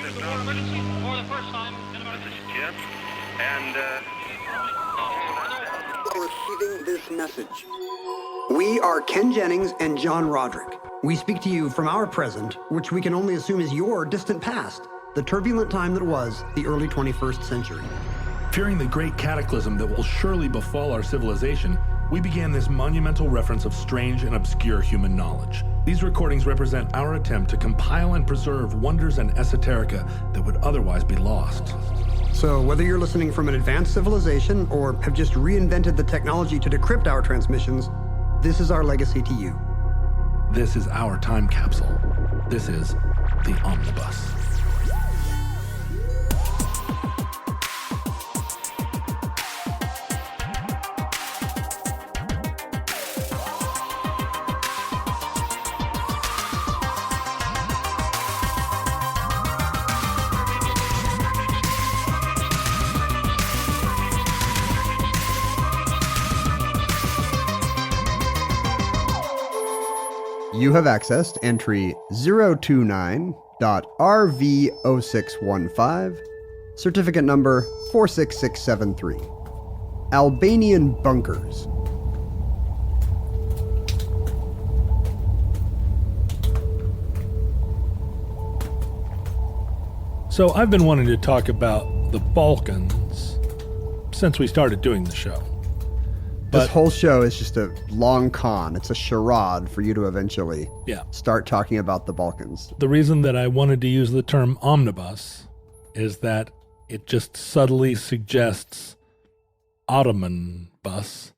emergency for the first time in America. This is Jim, and Receiving this message. We are Ken Jennings and John Roderick. We speak to you from our present, which we can only assume is your distant past, the turbulent time that was the early 21st century. Fearing the great cataclysm that will surely befall our civilization, we began this monumental reference of strange and obscure human knowledge. These recordings represent our attempt to compile and preserve wonders and esoterica that would otherwise be lost. So whether you're listening from an advanced civilization or have just reinvented the technology to decrypt our transmissions, this is our legacy to you. This is our time capsule. This is the Omnibus. You have accessed entry 029.RV0615, certificate number 46673. Albanian bunkers. So I've been wanting to talk about the Balkans since we started doing the show. This whole show is just a long con. It's a charade for you to eventually start talking about the Balkans. The reason that I wanted to use the term omnibus is that it just subtly suggests Ottoman bus,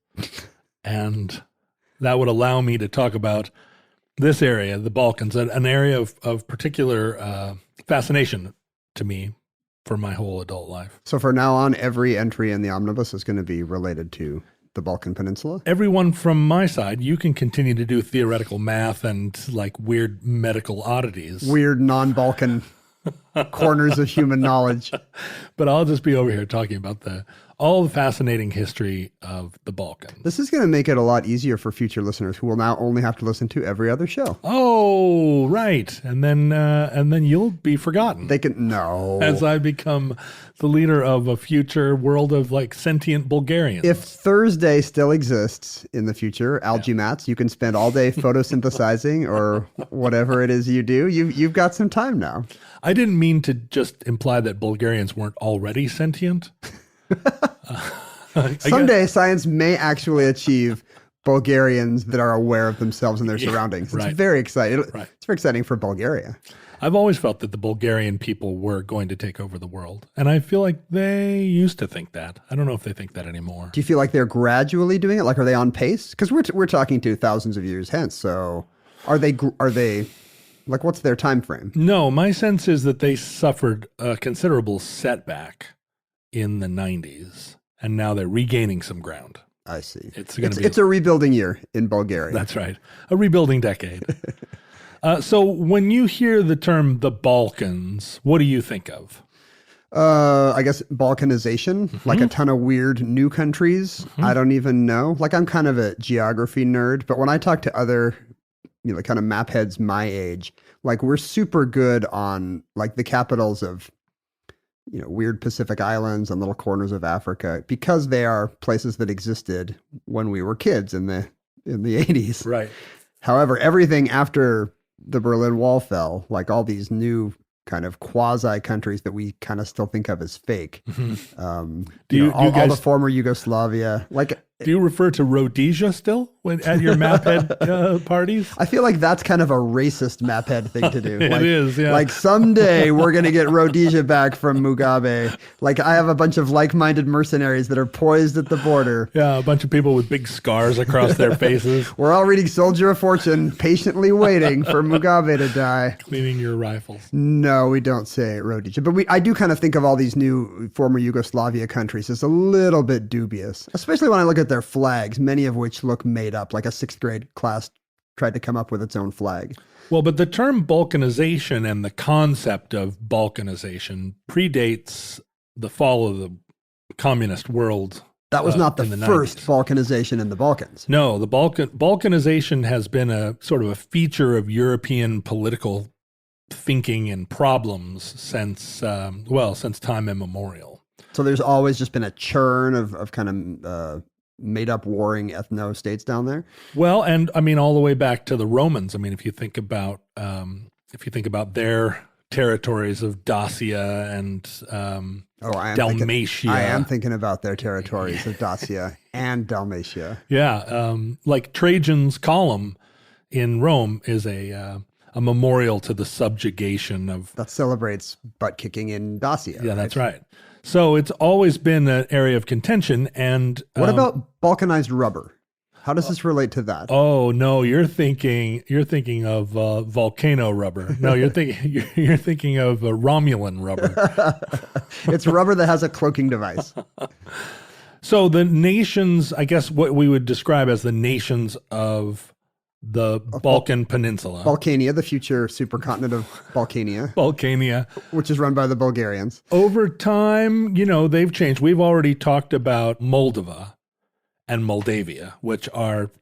and that would allow me to talk about this area, the Balkans, an area of particular fascination to me for my whole adult life. So for now on, every entry in the omnibus is going to be related to the Balkan Peninsula? Everyone from my side, you can continue to do theoretical math and like weird medical oddities. Weird non-Balkan corners of human knowledge. But I'll just be over here talking about all the fascinating history of the Balkans. This is going to make it a lot easier for future listeners who will now only have to listen to every other show. Oh, right. And then you'll be forgotten. They can no. As I become the leader of a future world of like sentient Bulgarians. If Thursday still exists in the future, algae mats, you can spend all day photosynthesizing or whatever it is you do. You've got some time now. I didn't mean to just imply that Bulgarians weren't already sentient. Someday science may actually achieve Bulgarians that are aware of themselves and their surroundings. It's very exciting. It's very exciting for Bulgaria. I've always felt that the Bulgarian people were going to take over the world. And I feel like they used to think that. I don't know if they think that anymore. Do you feel like they're gradually doing it? Like, are they on pace? Because we're talking to thousands of years hence. So are they like, what's their time frame? No, my sense is that they suffered a considerable setback in the 90s, and now they're regaining some ground. I see. It's a rebuilding year in Bulgaria. That's right. A rebuilding decade. So when you hear the term the Balkans, what do you think of? I guess Balkanization, like a ton of weird new countries. I don't even know. Like, I'm kind of a geography nerd, but when I talk to other, kind of map heads my age, like, we're super good on like the capitals of weird Pacific islands and little corners of Africa because they are places that existed when we were kids in the 80s. Right. However, everything after the Berlin Wall fell, like all these new kind of quasi countries that we kind of still think of as fake. All the former Yugoslavia, like. Do you refer to Rhodesia still at your maphead parties? I feel like that's kind of a racist maphead thing to do. It is, yeah. Like, someday we're going to get Rhodesia back from Mugabe. Like, I have a bunch of like-minded mercenaries that are poised at the border. Yeah, a bunch of people with big scars across their faces. We're all reading Soldier of Fortune, patiently waiting for Mugabe to die. Cleaning your rifles. No, we don't say Rhodesia. But I do kind of think of all these new former Yugoslavia countries as a little bit dubious, especially when I look at their flags, many of which look made up, like a 6th grade class tried to come up with its own flag. Well, but the term Balkanization and the concept of Balkanization predates the fall of the communist world. That was not the first 90s. Balkanization in the Balkans. No, the Balkanization has been a sort of a feature of European political thinking and problems since time immemorial. So there's always just been a churn of kind of made up warring ethno states down there. Well, and I mean all the way back to the Romans. I mean, if you think about their territories of Dacia and Dalmatia. I am thinking about their territories of Dacia and Dalmatia. Yeah, like Trajan's Column in Rome is a memorial to the subjugation of... That celebrates butt kicking in Dacia. Yeah, that's right. So it's always been an area of contention. And what about balkanized rubber? How does this relate to that? Oh no, you're thinking of volcano rubber. No, you're thinking of Romulan rubber. It's rubber that has a cloaking device. So the nations, I guess, what we would describe as the nations of the Balkan Peninsula. Balkania, the future supercontinent of Balkania. Balkania. Which is run by the Bulgarians. Over time, they've changed. We've already talked about Moldova and Moldavia, which are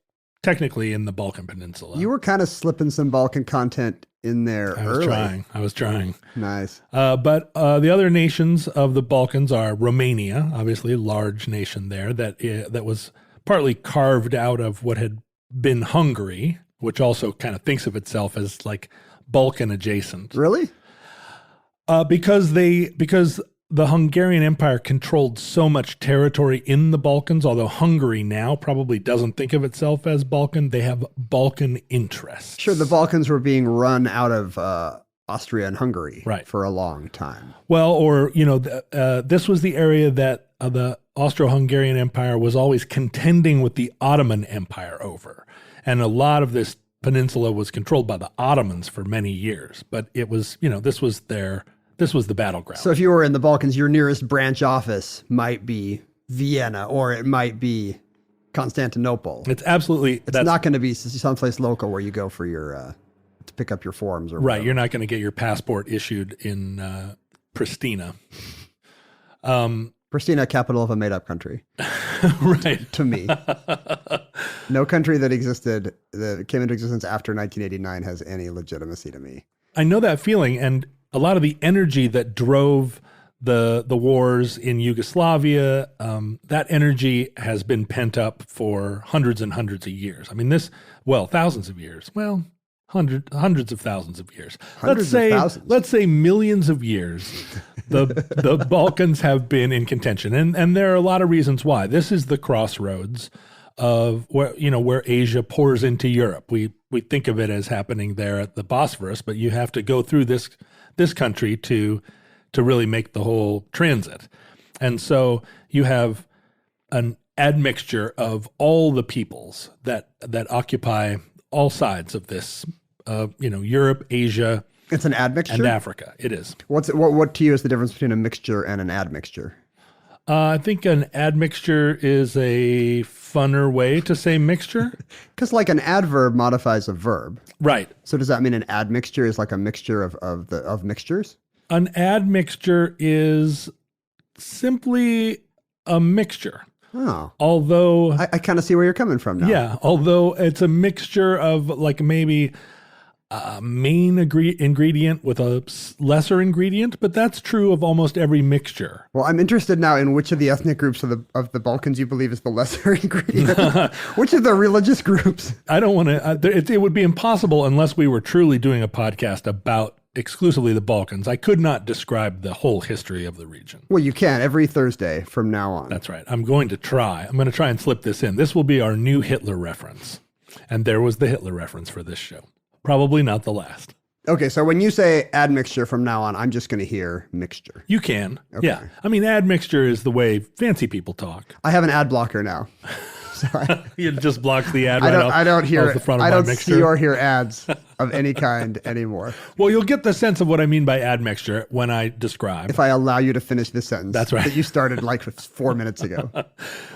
technically in the Balkan Peninsula. You were kind of slipping some Balkan content in there early. I was trying. Nice. But the other nations of the Balkans are Romania, obviously a large nation there that was partly carved out of what had been Hungary, which also kind of thinks of itself as like Balkan adjacent. Really? Because the Hungarian Empire controlled so much territory in the Balkans, although Hungary now probably doesn't think of itself as Balkan. They have Balkan interests. Sure, the Balkans were being run out of Austria and Hungary for a long time. Well, or, this was the area that the Austro-Hungarian Empire was always contending with the Ottoman Empire over. And a lot of this peninsula was controlled by the Ottomans for many years. But it was, this was the battleground. So if you were in the Balkans, your nearest branch office might be Vienna, or it might be Constantinople. It's absolutely... It's not going to be someplace local where you go for your... to pick up your forms or whatever. Right, you're not going to get your passport issued in Pristina. Pristina, capital of a made-up country. Right. To me. No country that came into existence after 1989 has any legitimacy to me. I know that feeling, and a lot of the energy that drove the wars in Yugoslavia, that energy has been pent up for hundreds and hundreds of years. I mean, thousands of years. Well, hundreds of thousands of years. Let's say millions of years. The Balkans have been in contention, and there are a lot of reasons why. This is the crossroads of where Asia pours into Europe. We think of it as happening there at the Bosphorus, but you have to go through this country to really make the whole transit. And so you have an admixture of all the peoples that occupy all sides of this, Europe, Asia. It's an admixture? And Africa. It is. What to you is the difference between a mixture and an admixture? I think an admixture is a funner way to say mixture. Because like an adverb modifies a verb. Right. So does that mean an admixture is like a mixture of mixtures? An admixture is simply a mixture. Oh. Although... I kind of see where you're coming from now. Yeah, although it's a mixture of like maybe a main ingredient with a lesser ingredient, but that's true of almost every mixture. Well, I'm interested now in which of the ethnic groups of the Balkans you believe is the lesser ingredient. Which of the religious groups? I don't want to... It would be impossible unless we were truly doing a podcast about exclusively the Balkans. I could not describe the whole history of the region. Well, you can every Thursday from now on. That's right. I'm going to try and slip this in. This will be our new Hitler reference. And there was the Hitler reference for this show. Probably not the last. Okay, so when you say admixture from now on, I'm just going to hear mixture. You can. Okay. Yeah. I mean, admixture is the way fancy people talk. I have an ad blocker now. So it just blocks the ad I don't hear off the front of I my don't mixture. see or hear ads of any kind anymore. Well, you'll get the sense of what I mean by admixture when I describe. If I allow you to finish this sentence. That's right. That you started like 4 minutes ago.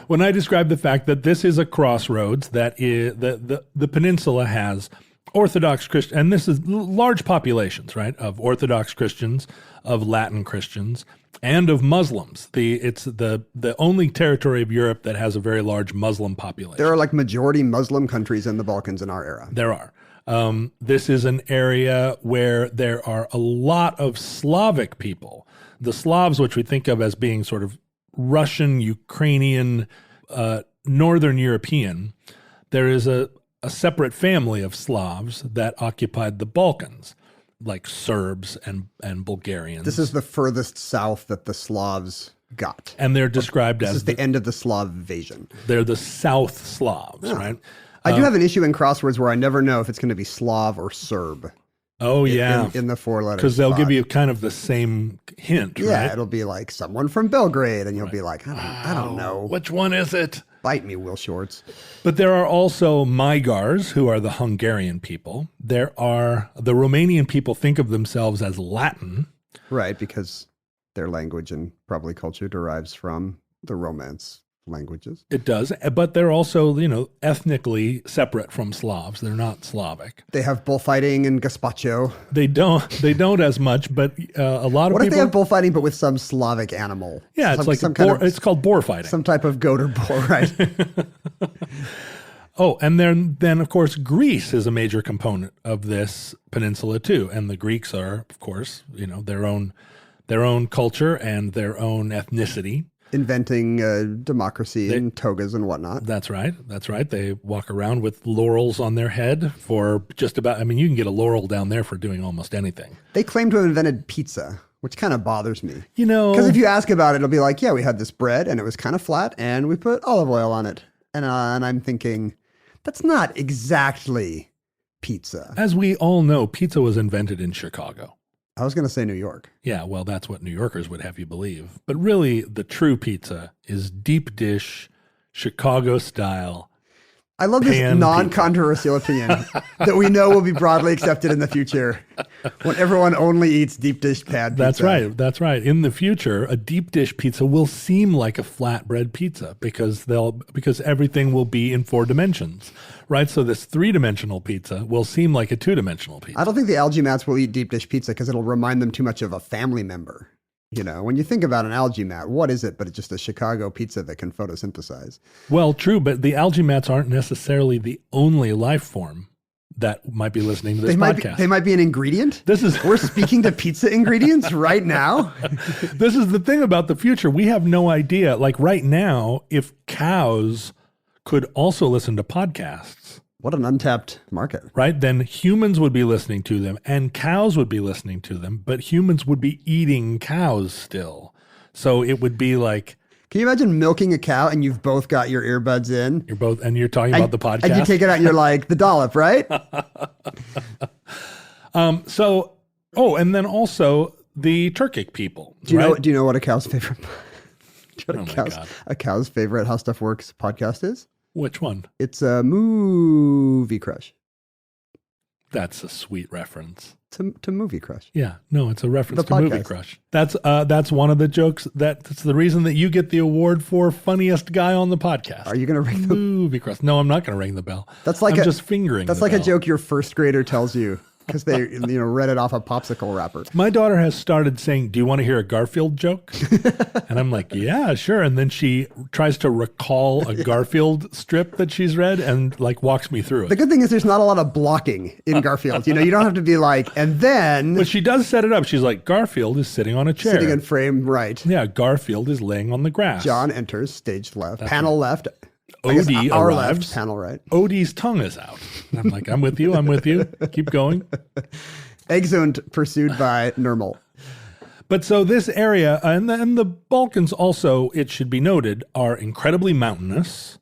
When I describe the fact that this is a crossroads, that is, the peninsula has Orthodox Christian, and this is large populations, right, of Orthodox Christians, of Latin Christians, and of Muslims. It's the only territory of Europe that has a very large Muslim population. There are like majority Muslim countries in the Balkans in our era. There are. This is an area where there are a lot of Slavic people. The Slavs, which we think of as being sort of Russian, Ukrainian, Northern European, there is a separate family of Slavs that occupied the Balkans, like Serbs and Bulgarians. This is the furthest south that the Slavs got. And they're described This as is the end of the Slav invasion. they're the South Slavs, right? I do have an issue in crosswords where I never know if it's going to be Slav or Serb. Oh, yeah. In the 4 letters. Because they'll give you kind of the same hint, Yeah, right? it'll be like someone from Belgrade, and you'll be like, I don't know. Which one is it? Bite me, Will Shorts. But there are also Magyars, who are the Hungarian people. There are the Romanian people think of themselves as Latin. Right, because their language and probably culture derives from the Romance languages. It does, but they're also, ethnically separate from Slavs. They're not Slavic. They have bullfighting and gazpacho. They don't as much, but a lot of What if people. they have bullfighting but with some Slavic animal? Yeah, it's like it's called boar fighting. Some type of goat or bull, right? Oh, and then of course Greece is a major component of this peninsula too, and the Greeks are, of course, their own culture and their own ethnicity. Inventing democracy and togas and whatnot. That's right. They walk around with laurels on their head for just about, you can get a laurel down there for doing almost anything. They claim to have invented pizza, which kind of bothers me. Because if you ask about it, it'll be like, yeah, we had this bread and it was kind of flat and we put olive oil on it. And I'm thinking, that's not exactly pizza. As we all know, pizza was invented in Chicago. I was going to say New York. Yeah, well, that's what New Yorkers would have you believe. But really, the true pizza is deep dish, Chicago style. I love this non-controversial opinion that we know will be broadly accepted in the future when everyone only eats deep dish pad pizza. That's right. In the future, a deep dish pizza will seem like a flatbread pizza because everything will be in 4 dimensions, right? So this 3-dimensional pizza will seem like a 2-dimensional pizza. I don't think the algae mats will eat deep dish pizza because it'll remind them too much of a family member. When you think about an algae mat, what is it but it's just a Chicago pizza that can photosynthesize? Well, true, but the algae mats aren't necessarily the only life form that might be listening to this podcast. They might be an ingredient? We're speaking to pizza ingredients right now? This is the thing about the future. We have no idea. Like right now, if cows could also listen to podcasts. What an untapped market. Right? Then humans would be listening to them and cows would be listening to them, but humans would be eating cows still. So it would be like... Can you imagine milking a cow and you've both got your earbuds in? You're talking about the podcast? And you take it out and you're like, the dollop, right? And then also the Turkic people. Do you know what a cow's favorite... a cow's favorite How Stuff Works podcast is? Which one? It's a movie crush. That's a sweet reference. To Movie Crush. Yeah. No, it's a reference to Movie Crush. That's one of the jokes. That's the reason that you get the award for funniest guy on the podcast. Are you going to ring the Movie Crush? No, I'm not going to ring the bell. That's like I'm just fingering That's the like bell. a joke your first grader tells you because they read it off a popsicle wrapper. My daughter has started saying, "Do you want to hear a Garfield joke?" And I'm like, "Yeah, sure." And then she tries to recall a Garfield strip that she's read and walks me through it. The good thing is there's not a lot of blocking in Garfield. You don't have to be like, and then... But she does set it up. She's like, Garfield is sitting on a chair. Sitting in frame right. Yeah, Garfield is laying on the grass. John enters, stage left, panel left. Odie our arrives. Left, panel right. Odie's tongue is out. And I'm like, I'm with you. Keep going. Exeunt pursued by Nermal. But so this area, and the Balkans also, it should be noted, are incredibly mountainous.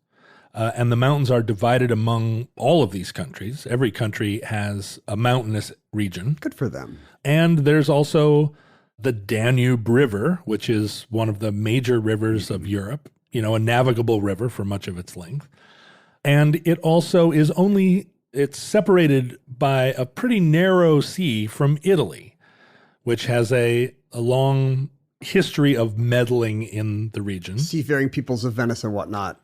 And the mountains are divided among all of these countries. Every country has a mountainous region. Good for them. And there's also the Danube River, which is one of the major rivers of Europe, a navigable river for much of its length. And it also is it's separated by a pretty narrow sea from Italy, which has a long history of meddling in the region. Seafaring peoples of Venice and whatnot.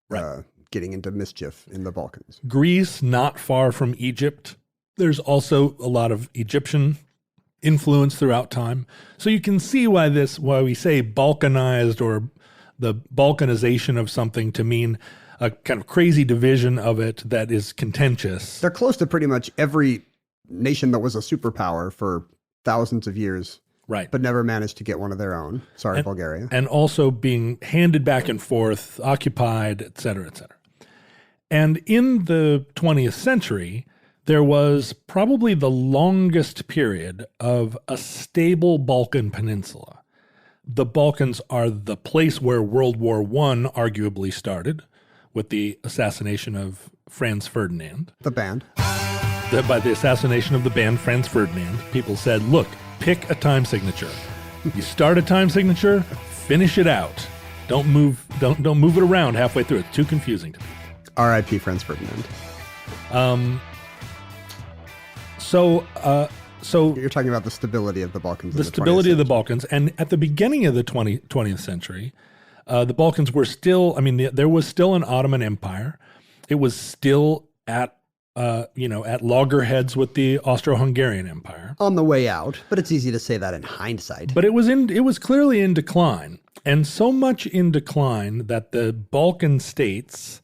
Right. Getting into mischief in the Balkans. Greece, not far from Egypt. There's also a lot of Egyptian influence throughout time. So you can see why we say Balkanized or the Balkanization of something to mean a kind of crazy division of it that is contentious. They're close to pretty much every nation that was a superpower for thousands of years. Right. But never managed to get one of their own. Sorry, Bulgaria. And also being handed back and forth, occupied, et cetera, et cetera. And in the 20th century, there was probably the longest period of a stable Balkan peninsula. The Balkans are the place where World War I arguably started with the assassination of Franz Ferdinand. The band. By the assassination of the band Franz Ferdinand, people said, look, pick a time signature. You start a time signature, finish it out. Don't move it around halfway through. It's too confusing to people. R.I.P. Franz Ferdinand. So You're talking about the stability of the Balkans. The stability of the Balkans. And at the beginning of the 20th century, the Balkans were still, there was still an Ottoman Empire. It was still at loggerheads with the Austro-Hungarian Empire. On the way out, but it's easy to say that in hindsight. But it was clearly in decline. And so much in decline that the Balkan states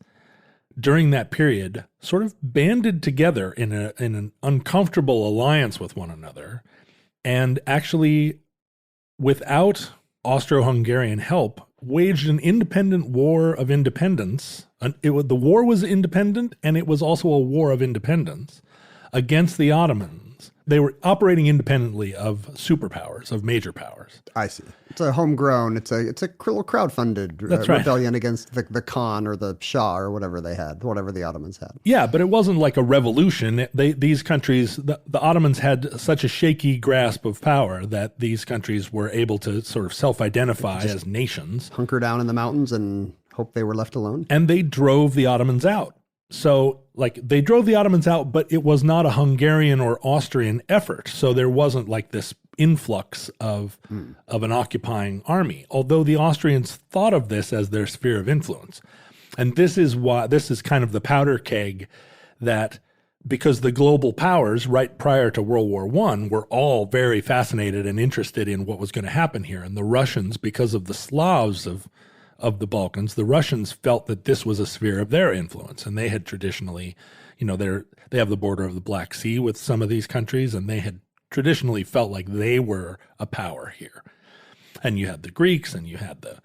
during that period sort of banded together in an uncomfortable alliance with one another, and actually, without Austro-Hungarian help, waged an independent war of independence. The war was independent, and it was also a war of independence against the Ottomans. They were operating independently of superpowers, of major powers. I see. It's a homegrown, it's a little crowdfunded rebellion against the Khan or the Shah or whatever they had, whatever the Ottomans had. Yeah, but it wasn't like a revolution. These countries, the Ottomans had such a shaky grasp of power that these countries were able to sort of self-identify as nations. Hunker down in the mountains and hope they were left alone. And they drove the Ottomans out. So, they drove the Ottomans out, but it was not a Hungarian or Austrian effort. So there wasn't like this influx of an occupying army, although the Austrians thought of this as their sphere of influence. And this is kind of the powder keg that, because the global powers right prior to World War I were all very fascinated and interested in what was going to happen here. And the Russians, because of the Slavs of the Balkans, the Russians felt that this was a sphere of their influence. And they had traditionally, they have the border of the Black Sea with some of these countries, and they had traditionally felt like they were a power here. And you had the Greeks and you had the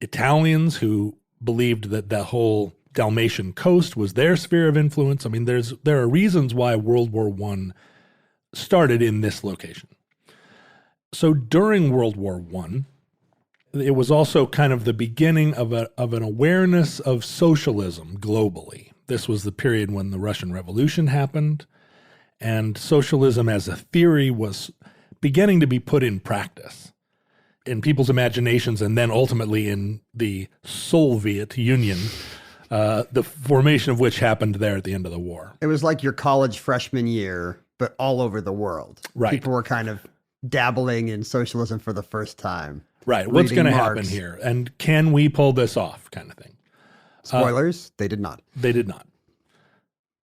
Italians who believed that the whole Dalmatian coast was their sphere of influence. There are reasons why World War I started in this location. So during World War I, it was also kind of the beginning of an awareness of socialism globally. This was the period when the Russian Revolution happened, and socialism as a theory was beginning to be put in practice in people's imaginations, and then ultimately in the Soviet Union, the formation of which happened there at the end of the war. It was like your college freshman year, but all over the world. Right. People were kind of dabbling in socialism for the first time. Right. What's going to happen here? And can we pull this off, kind of thing? Spoilers, they did not. They did not.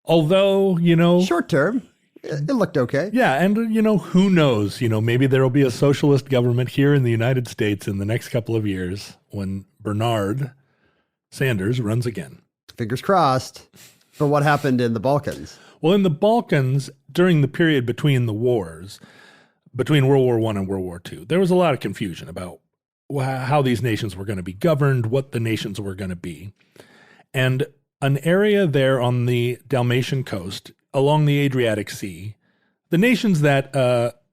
Although, short term, it looked okay. Yeah, and, who knows? Maybe there will be a socialist government here in the United States in the next couple of years when Bernard Sanders runs again. Fingers crossed. But what happened in the Balkans? Well, in the Balkans, during the period between the wars, between World War I and World War II, there was a lot of confusion about how these nations were going to be governed, what the nations were going to be. And an area there on the Dalmatian coast, along the Adriatic Sea, the nations that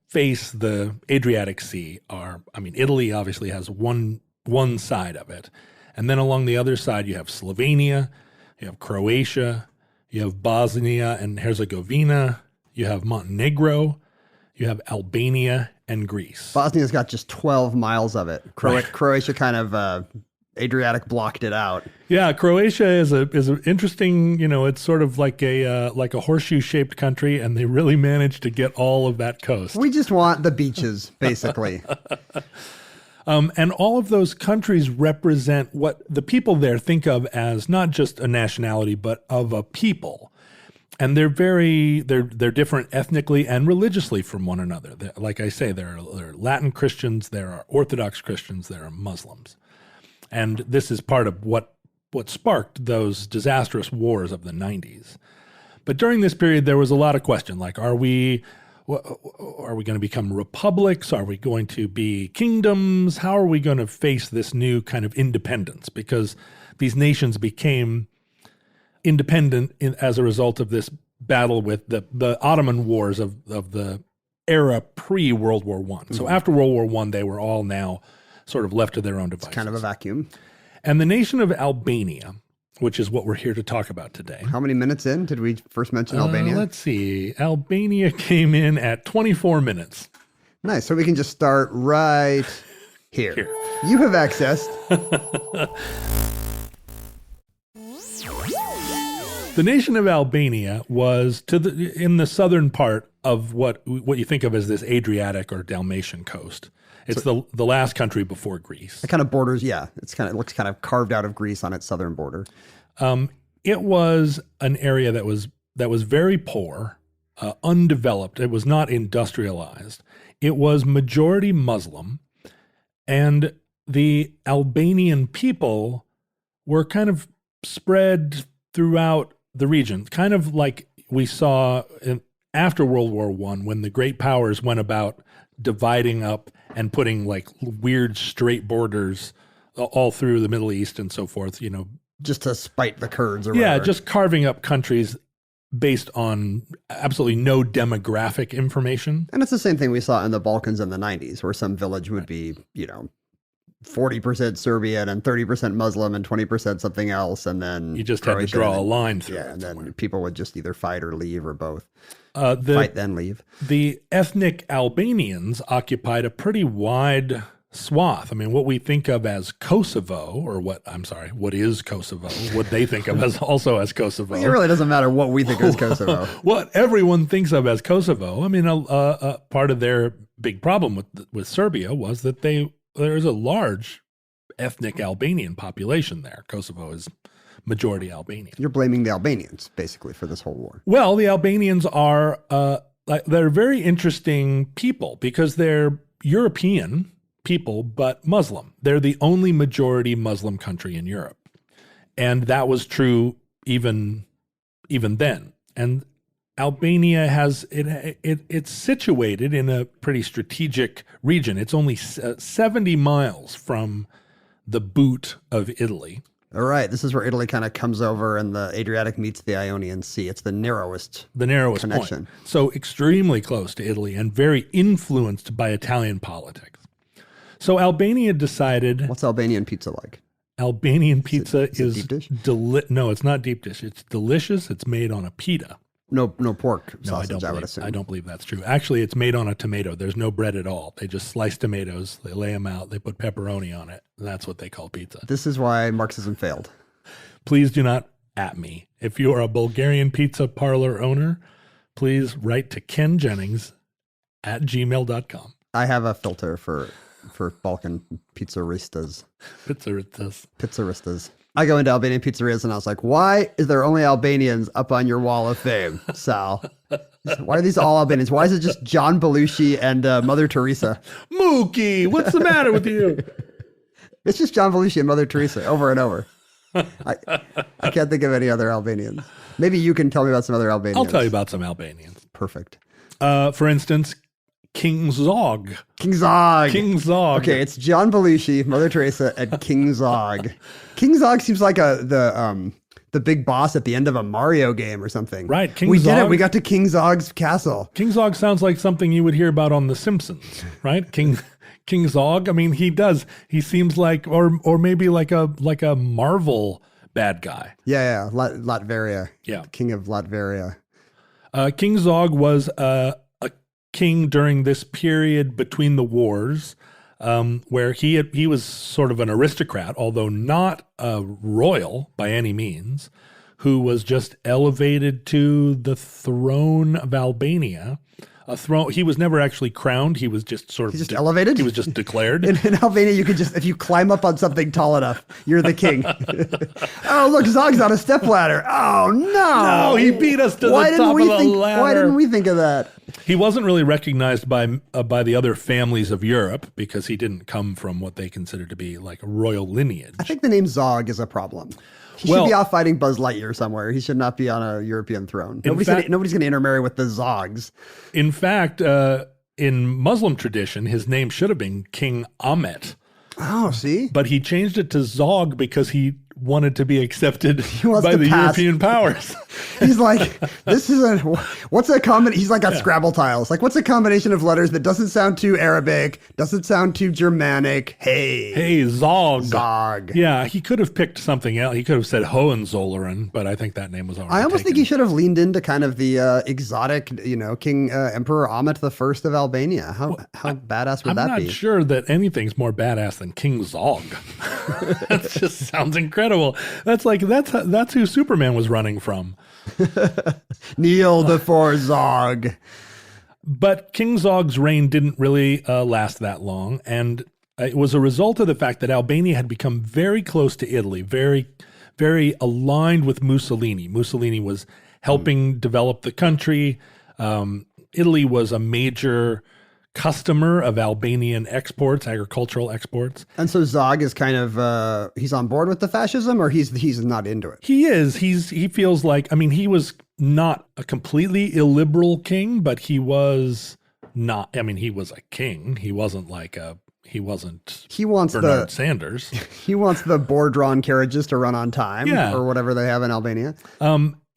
face the Adriatic Sea are, Italy obviously has one side of it. And then along the other side, you have Slovenia, you have Croatia, you have Bosnia and Herzegovina, you have Montenegro, you have Albania and Greece. Bosnia's got just 12 miles of it. Right. Croatia kind of Adriatic blocked it out. Yeah, Croatia is an interesting. It's sort of like a horseshoe shaped country, and they really managed to get all of that coast. We just want the beaches, basically. And all of those countries represent what the people there think of as not just a nationality, but of a people. And they're different ethnically and religiously from one another. Like I say, there are Latin Christians, there are Orthodox Christians, there are Muslims. And this is part of what what sparked those disastrous wars of the 90s. But during this period, there was a lot of question, like, are we going to become republics? Are we going to be kingdoms? How are we going to face this new kind of independence? Because these nations became independent as a result of this battle with the Ottoman wars of the era pre-World War I. So after World War I, they were all now sort of left to their own devices. It's kind of a vacuum. And the nation of Albania, which is what we're here to talk about today. How many minutes in did we first mention Albania? Let's see. Albania came in at 24 minutes. Nice. So we can just start right here. You have accessed. The nation of Albania was in the southern part of what you think of as this Adriatic or Dalmatian coast. It's the last country before Greece. It kind of borders, yeah. It looks kind of carved out of Greece on its southern border. It was an area that was very poor, undeveloped. It was not industrialized. It was majority Muslim, and the Albanian people were kind of spread throughout the region, kind of like we saw after World War I, when the great powers went about dividing up and putting like weird straight borders all through the Middle East and so forth, just to spite the Kurds or yeah, whatever. just carving up countries based on absolutely no demographic information. And it's the same thing we saw in the Balkans in the 90s, where some village would be, 40% Serbian and 30% Muslim and 20% something else. And then you just had to draw a line through it. Yeah, and then people would just either fight or leave or both. Fight, then leave. The ethnic Albanians occupied a pretty wide swath. I mean, what we think of as Kosovo, or what is Kosovo, what they think of as also as Kosovo. It really doesn't matter what we think is Kosovo. What everyone thinks of as Kosovo. I mean, part of their big problem with Serbia was that there's a large ethnic Albanian population there. Kosovo is majority Albanian. You're blaming the Albanians, basically, for this whole war. Well, the Albanians are they're very interesting people because they're European people, but Muslim. They're the only majority Muslim country in Europe. And that was true even then. And Albania it's situated in a pretty strategic region. It's only 70 miles from the boot of Italy. All right, this is where Italy kind of comes over and the Adriatic meets the Ionian Sea. It's the narrowest connection. Point. So extremely close to Italy and very influenced by Italian politics. So Albania decided... What's Albanian pizza like? Albanian pizza is deep dish? No, it's not deep dish. It's delicious. It's made on a pita. No pork sausage, I would assume. I don't believe that's true. Actually, it's made on a tomato. There's no bread at all. They just slice tomatoes, they lay them out, they put pepperoni on it, and that's what they call pizza. This is why Marxism failed. Please do not at me. If you are a Bulgarian pizza parlor owner, please write to kenjennings@gmail.com. I have a filter for Balkan pizzeristas. Pizzeristas. I go into Albanian pizzerias and I was like, why is there only Albanians up on your wall of fame, Sal? Why are these all Albanians? Why is it just John Belushi and Mother Teresa? Mookie, what's the matter with you? It's just John Belushi and Mother Teresa over and over. I can't think of any other Albanians. Maybe you can tell me about some other Albanians. I'll tell you about some Albanians. Perfect. For instance, King Zog. King Zog. King Zog. Okay, it's John Belushi, Mother Teresa, and King Zog. King Zog seems like the big boss at the end of a Mario game or something. Right. We did it. We got to King Zog's castle. King Zog sounds like something you would hear about on The Simpsons, right? King Zog. I mean, he does. He seems like, or maybe like a Marvel bad guy. Yeah. Latveria. Yeah. King of Latveria. King Zog was a king during this period between the wars, where he was sort of an aristocrat, although not a royal by any means, who was just elevated to the throne of Albania. A throne. He was never actually crowned. He was just sort of He's just elevated. He was just declared. In Albania, you could just, if you climb up on something tall enough, you're the king. Oh, look, Zog's on a stepladder. Oh no! No, he beat us to the top of the ladder. Why didn't we think of that? He wasn't really recognized by the other families of Europe because he didn't come from what they considered to be like a royal lineage. I think the name Zog is a problem. He should be off fighting Buzz Lightyear somewhere. He should not be on a European throne. Nobody's going to intermarry with the Zogs. In fact, in Muslim tradition, his name should have been King Ahmet. Oh, see? But he changed it to Zog because he wanted to be accepted by the European powers. He's like, what's a combination? He's like got Scrabble tiles. Like, what's a combination of letters that doesn't sound too Arabic, doesn't sound too Germanic? Hey, Zog. Zog. Yeah, he could have picked something else. He could have said Hohenzollern, but I think that name was already I almost taken. think he should have leaned into kind of the exotic, King Emperor Ahmet I of Albania. How badass would that be? I'm not sure that anything's more badass than King Zog. That just sounds incredible. That's who Superman was running from. Kneel before Zog. But King Zog's reign didn't really last that long, and it was a result of the fact that Albania had become very close to Italy, very, very aligned with Mussolini. Mussolini was helping develop the country. Italy was a major customer of Albanian exports, agricultural exports. And so Zog is kind of, he's on board with the fascism, or he's not into it? He is. He feels like, he was not a completely illiberal king, but he was not, he was a king. He wasn't Bernard Sanders. He wants the boar-drawn carriages to run on time, or whatever they have in Albania.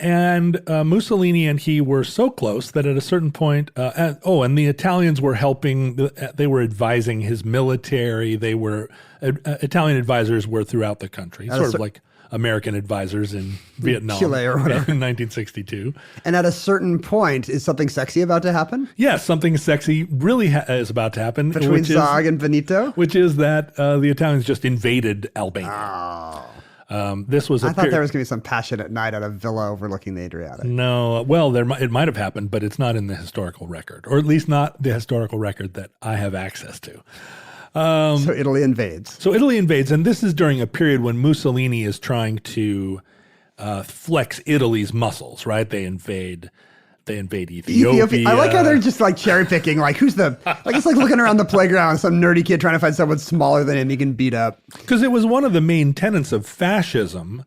And Mussolini and he were so close that at a certain point, and the Italians were helping. They were advising his military. They were Italian advisors were throughout the country, sort of like American advisors in Vietnam, Chile or whatever, in 1962. And at a certain point, is something sexy about to happen? Yes, something sexy really is about to happen between Zog and Benito, which is that the Italians just invaded Albania. Oh. This was. I thought there was going to be some passionate night at a villa overlooking the Adriatic. No, well, it might have happened, but it's not in the historical record, or at least not the historical record that I have access to. So Italy invades. And this is during a period when Mussolini is trying to flex Italy's muscles. Right? They invade Ethiopia. I like how they're just like cherry picking. Like it's like looking around the playground, some nerdy kid trying to find someone smaller than him he can beat up. Because it was one of the main tenets of fascism.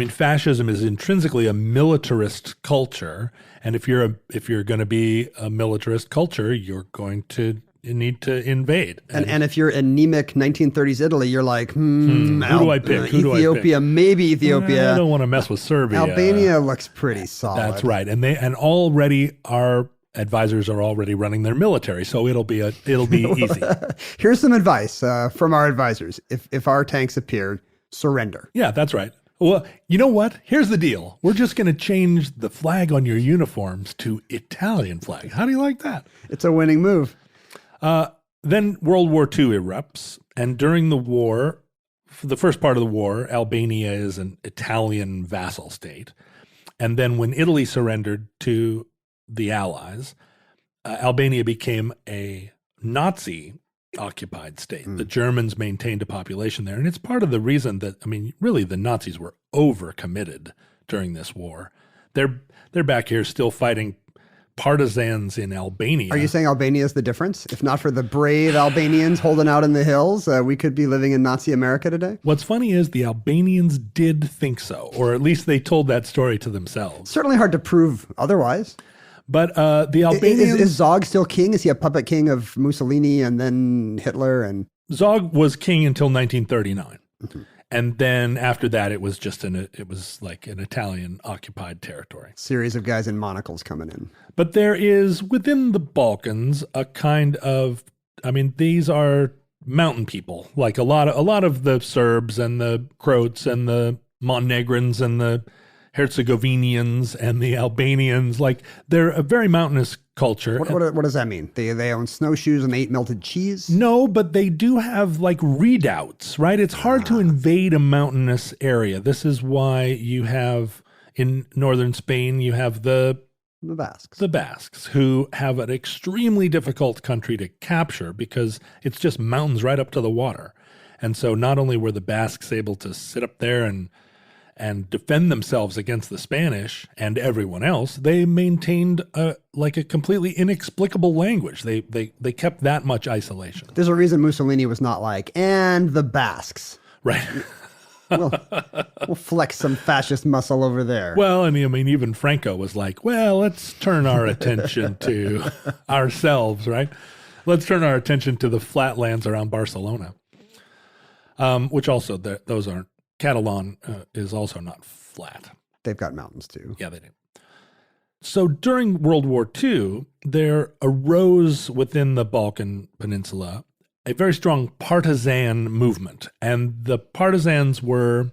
Fascism is intrinsically a militarist culture, and if you're going to be a militarist culture, you're going to need to invade. And if you're anemic 1930s Italy, you're like, who do I pick? Ethiopia, maybe Ethiopia. I don't want to mess with Serbia. Albania looks pretty solid. That's right. And already our advisors are already running their military, so it'll be easy. Here's some advice from our advisors. If our tanks appear, surrender. Yeah, that's right. Well, you know what? Here's the deal. We're just going to change the flag on your uniforms to Italian flag. How do you like that? It's a winning move. Then World War II erupts, and during the war, for the first part of the war, Albania is an Italian vassal state. And then when Italy surrendered to the Allies, Albania became a Nazi-occupied state. The Germans maintained a population there, and it's part of the reason that, really the Nazis were overcommitted during this war. They're back here still fighting partisans in Albania. Are you saying Albania is the difference? If not for the brave Albanians holding out in the hills, we could be living in Nazi America today? What's funny is the Albanians did think so, or at least they told that story to themselves. Certainly hard to prove otherwise. But the Albanians... Is Zog still king? Is he a puppet king of Mussolini and then Hitler? And Zog was king until 1939. Mm-hmm. And then after that, it was like an Italian occupied territory. Series of guys in monocles coming in. But there is within the Balkans a kind of, these are mountain people, like a lot of the Serbs and the Croats and the Montenegrins and the Herzegovinians and the Albanians, like they're a very mountainous culture. What does that mean? They own snowshoes and they eat melted cheese? No, but they do have like redoubts, right? It's hard to invade a mountainous area. This is why you have in northern Spain, you have the Basques. The Basques, who have an extremely difficult country to capture because it's just mountains right up to the water. And so not only were the Basques able to sit up there and and defend themselves against the Spanish and everyone else, they maintained a completely inexplicable language. They kept that much isolation. There's a reason Mussolini was not like, and the Basques. Right. We'll flex some fascist muscle over there. Well, I mean, even Franco was like, well, let's turn our attention to ourselves, right? Let's turn our attention to the flatlands around Barcelona, which also, those aren't, Catalan is also not flat. They've got mountains too. Yeah, they do. So during World War II, there arose within the Balkan Peninsula a very strong partisan movement, and the partisans were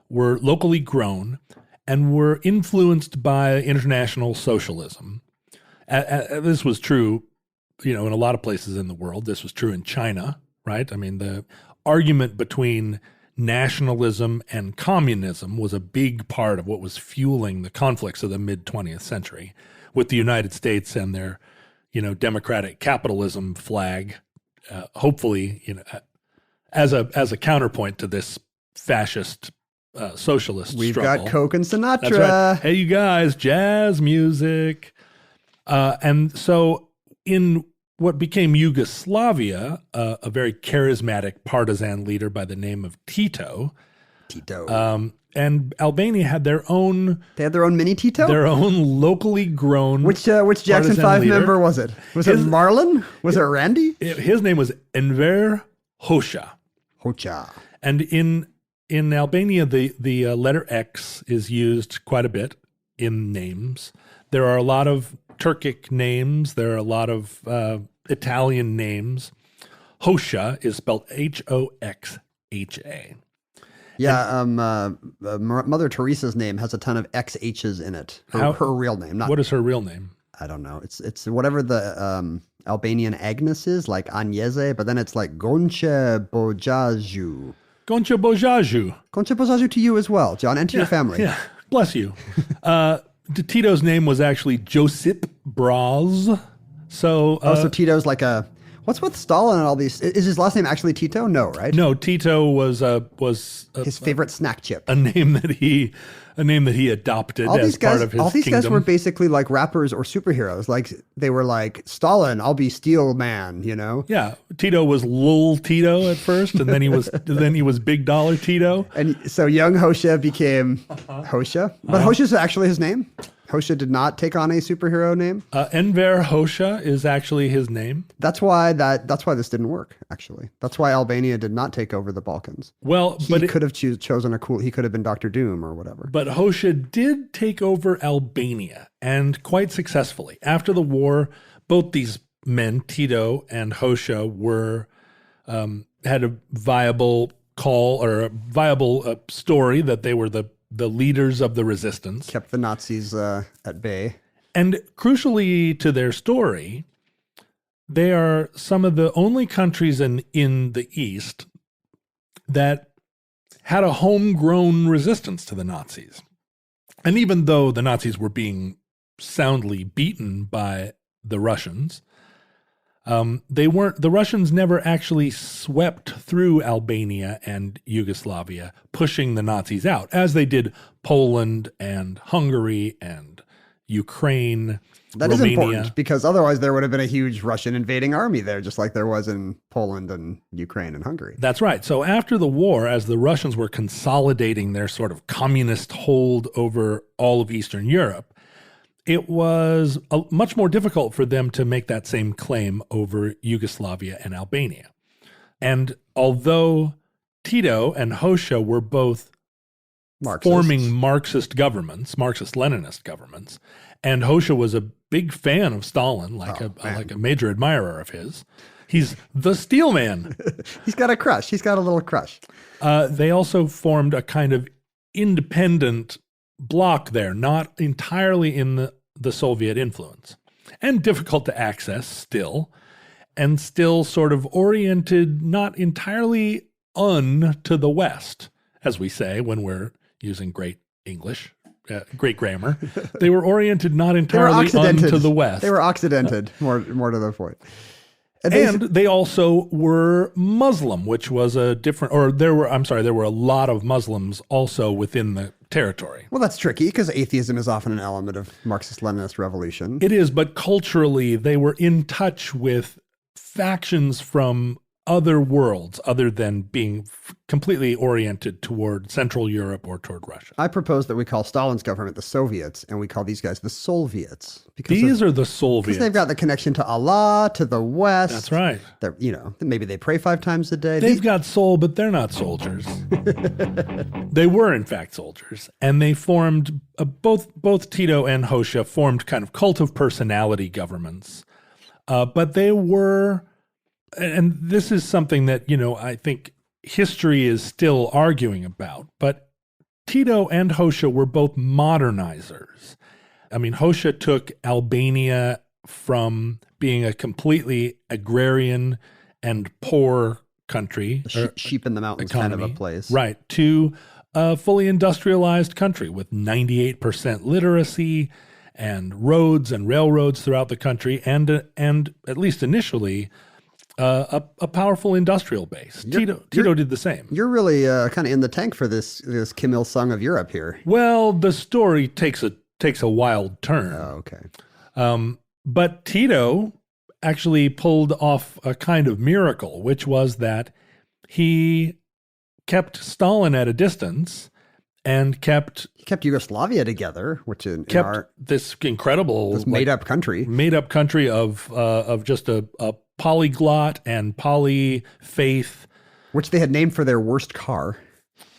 locally grown and were influenced by international socialism. This was true, in a lot of places in the world. This was true in China, right? I mean, the argument between nationalism and communism was a big part of what was fueling the conflicts of the mid-20th century, with the United States and their, democratic capitalism flag. Hopefully, as a counterpoint to this fascist socialist We've struggle. got Coke and Sinatra. That's right. Hey, you guys, jazz music. And so in what became Yugoslavia, a very charismatic partisan leader by the name of Tito. And Albania had their own. They had their own mini Tito? Their own locally grown. Which Jackson 5 leader. member was it? Was it Marlon? Was it Randy? His name was Enver Hoxha. And in Albania, the letter X is used quite a bit in names. There are a lot of Turkic names. There are a lot of Italian names. Hoxha is spelled Hoxha. Yeah, Mother Teresa's name has a ton of XH's in it. Her real name. What is her real name? I don't know. It's whatever the Albanian Agnes is, like Agnese, but then it's like Gonche Bojaju. Gonche Bojaju. Gonche Bojaju to you as well, John, and to your family. Yeah, bless you. Tito's name was actually Josip Broz. So Tito's like a... What's with Stalin and all these? Is his last name actually Tito? No, right? No, Tito was his favorite snack chip. A name that he adopted as part of his all these kingdom. guys were basically like rappers or superheroes. Like they were like Stalin, I'll be Steel Man, Yeah, Tito was Lil Tito at first, and then he was Big Dollar Tito. And so young Hoxha became Hoxha, but Hoxha's actually his name. Hoxha did not take on a superhero name. Enver Hoxha is actually his name. That's why this didn't work. Actually, that's why Albania did not take over the Balkans. Well, he could have chosen he could have been Dr. Doom or whatever. But Hoxha did take over Albania, and quite successfully. After the war, both these men, Tito and Hoxha, had a viable story that they were the leaders of the resistance. Kept the Nazis at bay. And crucially to their story, they are some of the only countries in the East that had a homegrown resistance to the Nazis. And even though the Nazis were being soundly beaten by the Russians, the Russians never actually swept through Albania and Yugoslavia, pushing the Nazis out, as they did Poland and Hungary and Ukraine, That Romania. is important, because otherwise there would have been a huge Russian invading army there, just like there was in Poland and Ukraine and Hungary. That's right. So after the war, as the Russians were consolidating their sort of communist hold over all of Eastern Europe, it was much more difficult for them to make that same claim over Yugoslavia and Albania. And although Tito and Hoxha were both forming Marxist governments, Marxist-Leninist governments, and Hoxha was a big fan of Stalin, like a major admirer of his. He's the steel man. He's got a crush. He's got a little crush. They also formed a kind of independent bloc there, not entirely in the Soviet influence, and difficult to access still, and still sort of oriented not entirely to the West, as we say when we're using great English, great grammar. They were oriented not entirely to the West. They were occidented, more to the point. And they also were Muslim, which was a different, or there were a lot of Muslims also within the territory. Well, that's tricky because atheism is often an element of Marxist-Leninist revolution. It is, but culturally, they were in touch with factions from other worlds other than being completely oriented toward Central Europe or toward Russia. I propose that we call Stalin's government the Soviets, and we call these guys the Soviets. These are the Soviets. Because they've got the connection to Allah, to the West. That's right. They're, maybe they pray 5 times a day. They've got soul, but they're not soldiers. They were, in fact, soldiers. And they formed, both Tito and Hoxha formed kind of cult of personality governments. But they were, and this is something that, I think history is still arguing about, but Tito and Hoxha were both modernizers. I mean, Hoxha took Albania from being a completely agrarian and poor country. Sheep in the mountains economy, kind of a place. Right, to a fully industrialized country with 98% literacy and roads and railroads throughout the country and at least initially, a powerful industrial base. Tito did the same. You're really kind of in the tank for this Kim Il-sung of Europe here. Well, the story takes a wild turn. Oh, okay. But Tito actually pulled off a kind of miracle, which was that he kept Stalin at a distance and kept Yugoslavia together, which this incredible this made-up country of just a polyglot and polyfaith, which they had named for their worst car.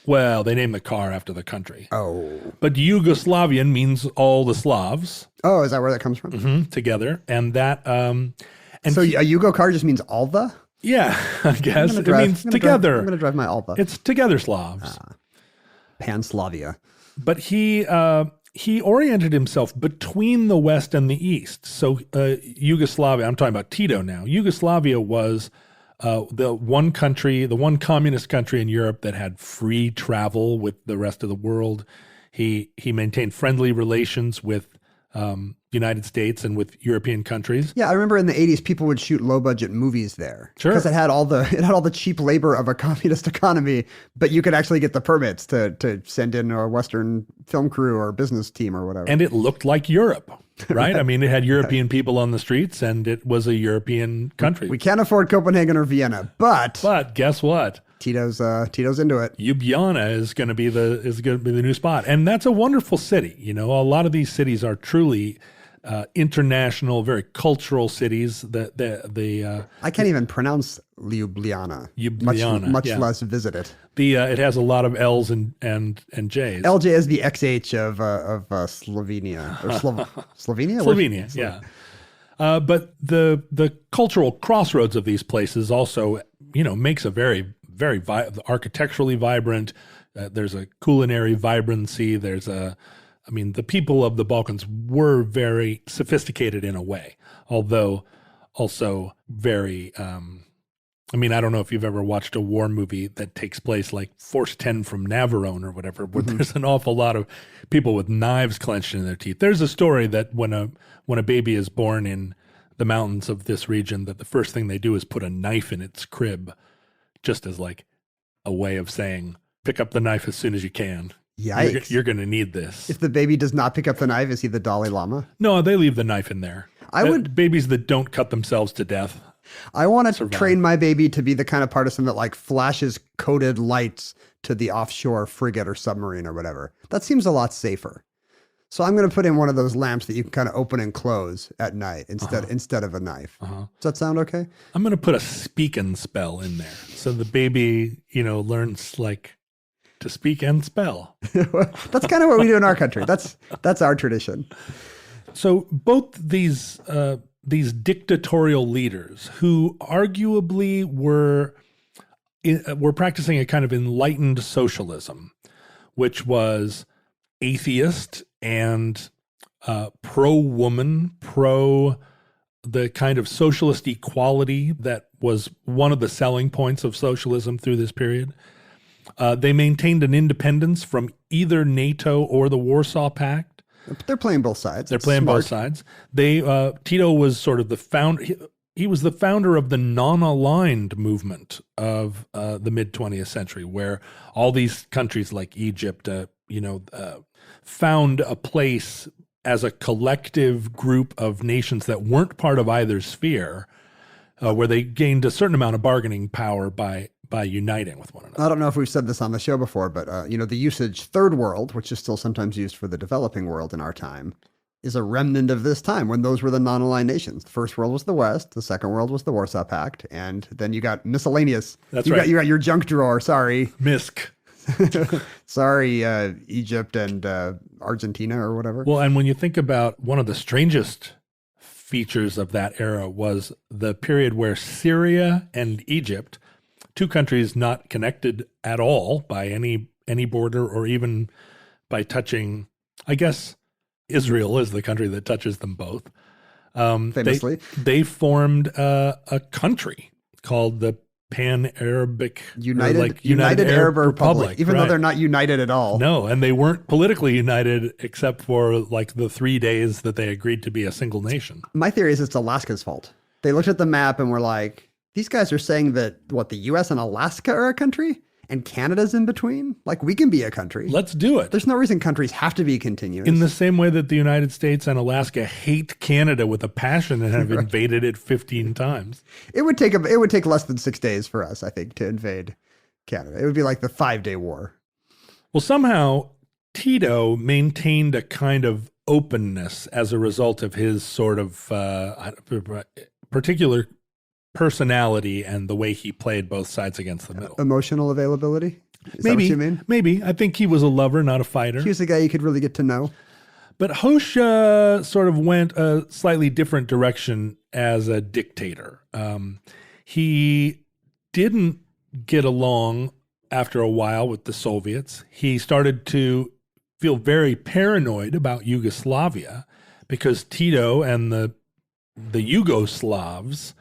Well, they named the car after the country. Oh, but Yugoslavian means all the Slavs. Oh, is that where that comes from? Mm-hmm, together, and that so a Yugo car just means all the. Yeah, I guess it means together. I'm going to drive my Alba. It's together Slavs. Pan-Slavia. But he oriented himself between the West and the East. So Yugoslavia, I'm talking about Tito now. Yugoslavia was the one communist country in Europe that had free travel with the rest of the world. He maintained friendly relations with United States and with European countries. Yeah, I remember in the 80s people would shoot low budget movies there. Sure. Because it had all the cheap labor of a communist economy, but you could actually get the permits to send in a Western film crew or business team or whatever. And it looked like Europe, right? I mean, it had European people on the streets and it was a European country. We can't afford Copenhagen or Vienna, but guess what? Tito's into it. Ljubljana is going to be the new spot, and that's a wonderful city. A lot of these cities are truly international, very cultural cities. I can't even pronounce Ljubljana. Much less visit it. It has a lot of L's and J's. LJ is the XH of Slovenia or Slovenia. Slovenia, yeah. But the cultural crossroads of these places also, makes a very architecturally vibrant. There's a culinary vibrancy. The people of the Balkans were very sophisticated in a way, although also very. I don't know if you've ever watched a war movie that takes place like Force 10 from Navarone or whatever, where there's an awful lot of people with knives clenched in their teeth. There's a story that when a baby is born in the mountains of this region, that the first thing they do is put a knife in its crib, just as like a way of saying, pick up the knife as soon as you can. Yikes. You're going to need this. If the baby does not pick up the knife, is he the Dalai Lama? No, they leave the knife in there. Babies that don't cut themselves to death. I want to train my baby to be the kind of partisan that like flashes coded lights to the offshore frigate or submarine or whatever. That seems a lot safer. So I'm going to put in one of those lamps that you can kind of open and close at night instead of a knife. Does that sound okay? I'm going to put a speak and spell in there. So the baby, learns like to speak and spell. That's kind of what we do in our country. That's our tradition. So both these dictatorial leaders who arguably were practicing a kind of enlightened socialism, which was atheist and pro-woman, pro the kind of socialist equality that was one of the selling points of socialism through this period. They maintained an independence from either NATO or the Warsaw Pact. They're playing both sides. They're playing both sides. Tito was sort of the founder. he was the founder of the non-aligned movement of the mid-20th century, where all these countries like Egypt, found a place as a collective group of nations that weren't part of either sphere, where they gained a certain amount of bargaining power by uniting with one another. I don't know if we've said this on the show before, but the usage third world, which is still sometimes used for the developing world in our time, is a remnant of this time when those were the non-aligned nations. The first world was the West, the second world was the Warsaw Pact, and then you got miscellaneous. That's you right. You got your junk drawer. Sorry, MISC. sorry, Egypt and Argentina or whatever. Well, and when you think about one of the strangest features of that era was the period where Syria and Egypt, two countries not connected at all by any border or even by touching, I guess Israel is the country that touches them both. Famously. They formed a country called the Pan-Arabic United Arab Republic, even though they're not united at all. No, and they weren't politically united except for like the 3 days that they agreed to be a single nation. My theory is it's Alaska's fault. They looked at the map and were like, these guys are saying that, the U.S. and Alaska are a country? And Canada's in between? Like, we can be a country. Let's do it. There's no reason countries have to be continuous. In the same way that the United States and Alaska hate Canada with a passion and have invaded it 15 times. It would take less than 6 days for us, I think, to invade Canada. It would be like the 5-day war. Well, somehow Tito maintained a kind of openness as a result of his sort of particular personality and the way he played both sides against the middle. Emotional availability? Is maybe, that what you mean? Maybe. I think he was a lover, not a fighter. He was a guy you could really get to know. But Hoxha sort of went a slightly different direction as a dictator. He didn't get along after a while with the Soviets. He started to feel very paranoid about Yugoslavia because Tito and the Yugoslavs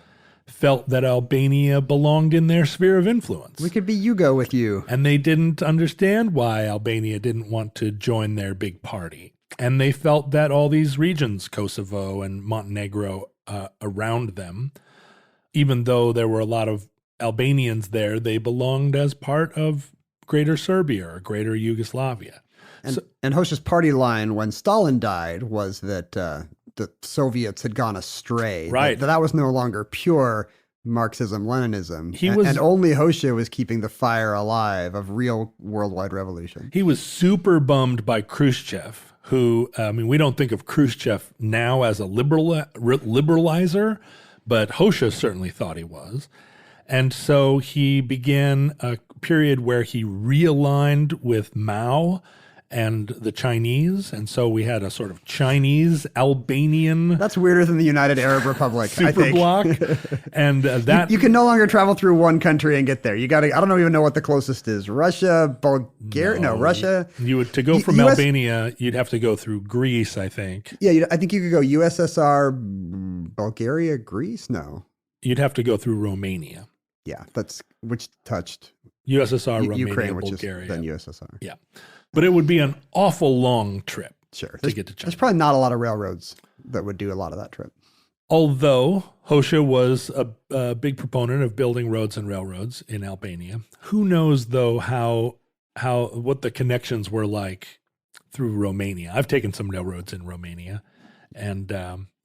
felt that Albania belonged in their sphere of influence. We could be Yugo with you. And they didn't understand why Albania didn't want to join their big party. And they felt that all these regions, Kosovo and Montenegro, around them, even though there were a lot of Albanians there, they belonged as part of Greater Serbia or Greater Yugoslavia. And Hoxha's party line when Stalin died was that the Soviets had gone astray. Right. That was no longer pure Marxism-Leninism. Was, and only Hoxha was keeping the fire alive of real worldwide revolution. He was super bummed by Khrushchev, who, we don't think of Khrushchev now as a liberalizer, but Hoxha certainly thought he was. And so he began a period where he realigned with Mao and the Chinese. And so we had a sort of Chinese-Albanian... That's weirder than the United Arab Republic, I think. Superbloc. And that... You can no longer travel through one country and get there. I don't even know what the closest is. Russia, Bulgaria... No, Russia... To go from Albania, you'd have to go through Greece, I think. Yeah, I think you could go USSR, Bulgaria, Greece? No. You'd have to go through Romania. Yeah, which touched... USSR, Romania, Ukraine, which Bulgaria. Is then USSR. Yeah. But it would be an awful long trip to get to China. There's probably not a lot of railroads that would do a lot of that trip. Although Hoxha was a big proponent of building roads and railroads in Albania. Who knows, though, what the connections were like through Romania. I've taken some railroads in Romania, and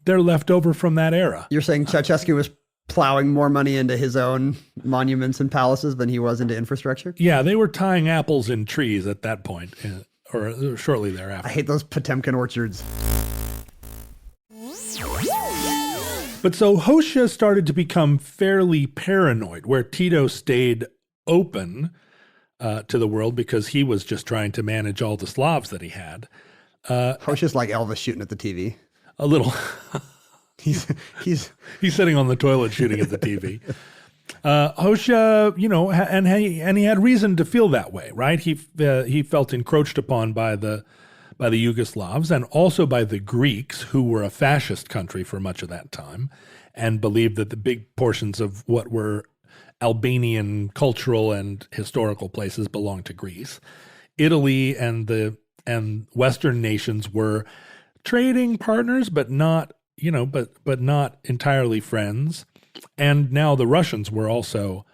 they're left over from that era. You're saying Ceausescu was plowing more money into his own monuments and palaces than he was into infrastructure? Yeah, they were tying apples in trees at that point, or shortly thereafter. I hate those Potemkin orchards. But so Hoxha started to become fairly paranoid, where Tito stayed open to the world because he was just trying to manage all the Slavs that he had. Hoxha's like Elvis shooting at the TV. A little... He's sitting on the toilet shooting at the TV. Hoxha, and he had reason to feel that way, right? He felt encroached upon by the Yugoslavs and also by the Greeks, who were a fascist country for much of that time, and believed that the big portions of what were Albanian cultural and historical places belonged to Greece. Italy and Western nations were trading partners, but not. But not entirely friends. And now the Russians were also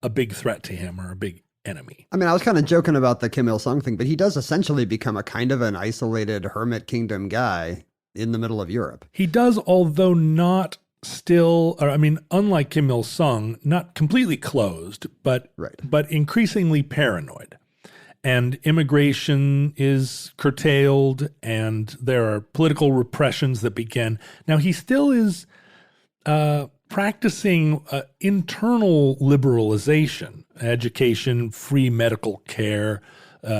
a big threat to him, or a big enemy. I mean, I was kind of joking about the Kim Il-sung thing, but he does essentially become a kind of an isolated hermit kingdom guy in the middle of Europe. He does, although not still, or I mean, unlike Kim Il-sung, not completely closed, but increasingly paranoid. And immigration is curtailed, and there are political repressions that begin. Now, he still is practicing internal liberalization, education, free medical care,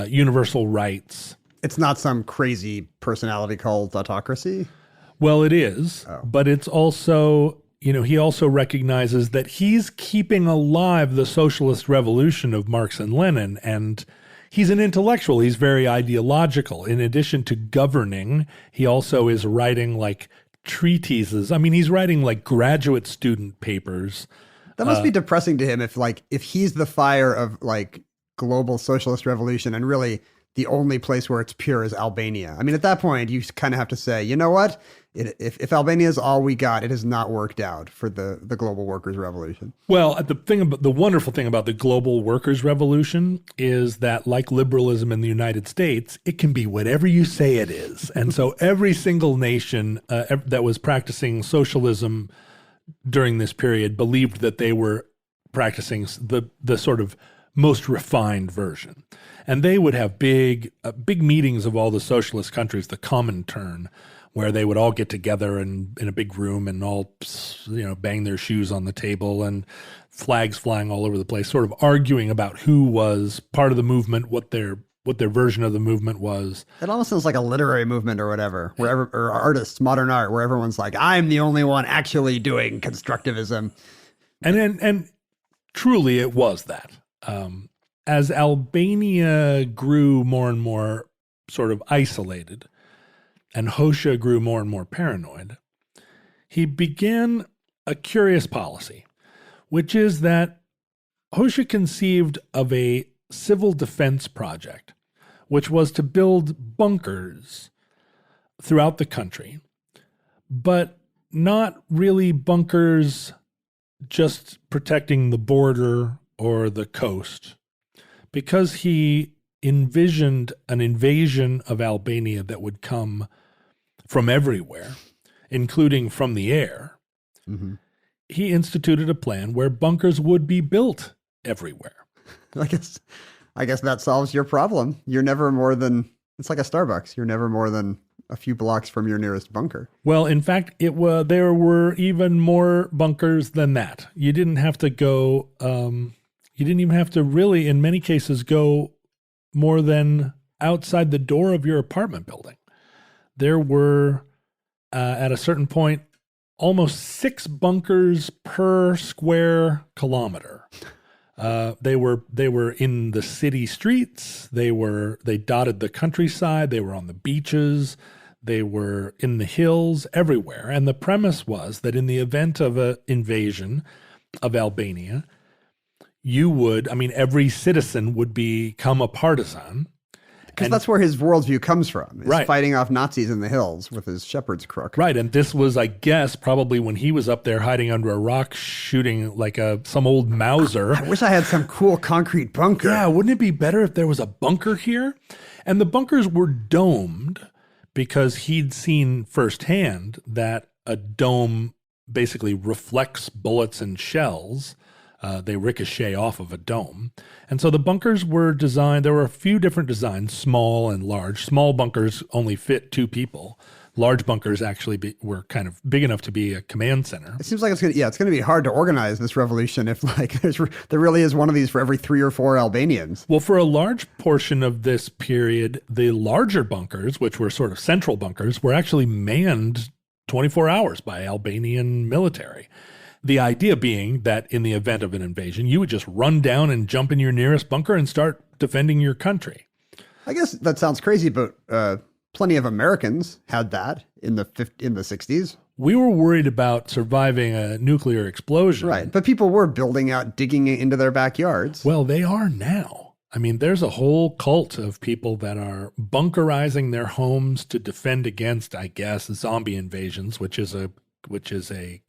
universal rights. It's not some crazy personality called autocracy? Well, it is, but it's also, he also recognizes that he's keeping alive the socialist revolution of Marx and Lenin, and he's an intellectual. He's very ideological. In addition to governing, he also is writing like treatises. I mean, he's writing like graduate student papers. That must be depressing to him if he's the fire of like global socialist revolution, and really the only place where it's pure is Albania. I mean, at that point, you kind of have to say, you know what? If Albania is all we got, it has not worked out for the global workers' revolution. Well, the wonderful thing about the global workers' revolution is that, like liberalism in the United States, it can be whatever you say it is. And so every single nation that was practicing socialism during this period believed that they were practicing the sort of most refined version. And they would have big meetings of all the socialist countries, the Comintern, where they would all get together in a big room and all, bang their shoes on the table and flags flying all over the place, sort of arguing about who was part of the movement, what their version of the movement was. It almost sounds like a literary movement or whatever, or artists, modern art, where everyone's like, I'm the only one actually doing constructivism. And truly it was that. As Albania grew more and more sort of isolated, and Hoxha grew more and more paranoid, he began a curious policy, which is that Hoxha conceived of a civil defense project, which was to build bunkers throughout the country, but not really bunkers just protecting the border or the coast, because he envisioned an invasion of Albania that would come from everywhere, including from the air. Mm-hmm. He instituted a plan where bunkers would be built everywhere. I guess that solves your problem. You're never more than, it's like a Starbucks. You're never more than a few blocks from your nearest bunker. Well, in fact, there were even more bunkers than that. You didn't have to go, you didn't even have to really, in many cases, go more than outside the door of your apartment building. There were, at a certain point, almost 6 bunkers per square kilometer. They were in the city streets. They dotted the countryside. They were on the beaches. They were in the hills, everywhere. And the premise was that in the event of an invasion of Albania, every citizen would become a partisan. Because that's where his worldview comes from, is right. Fighting off Nazis in the hills with his shepherd's crook. Right, and this was, I guess, probably when he was up there hiding under a rock shooting like some old Mauser. I wish I had some cool concrete bunker. Yeah, wouldn't it be better if there was a bunker here? And the bunkers were domed because he'd seen firsthand that a dome basically reflects bullets and shells. They ricochet off of a dome. And so the bunkers were designed, there were a few different designs, small and large. Small bunkers only fit 2 people. Large bunkers actually were kind of big enough to be a command center. It seems like it's going to be hard to organize this revolution if there really is one of these for every 3 or 4 Albanians. Well, for a large portion of this period, the larger bunkers, which were sort of central bunkers, were actually manned 24 hours by Albanian military. The idea being that in the event of an invasion, you would just run down and jump in your nearest bunker and start defending your country. I guess that sounds crazy, but plenty of Americans had that in the 60s. We were worried about surviving a nuclear explosion. Right, but people were building out, digging into their backyards. Well, they are now. I mean, there's a whole cult of people that are bunkerizing their homes to defend against, I guess, zombie invasions, which is a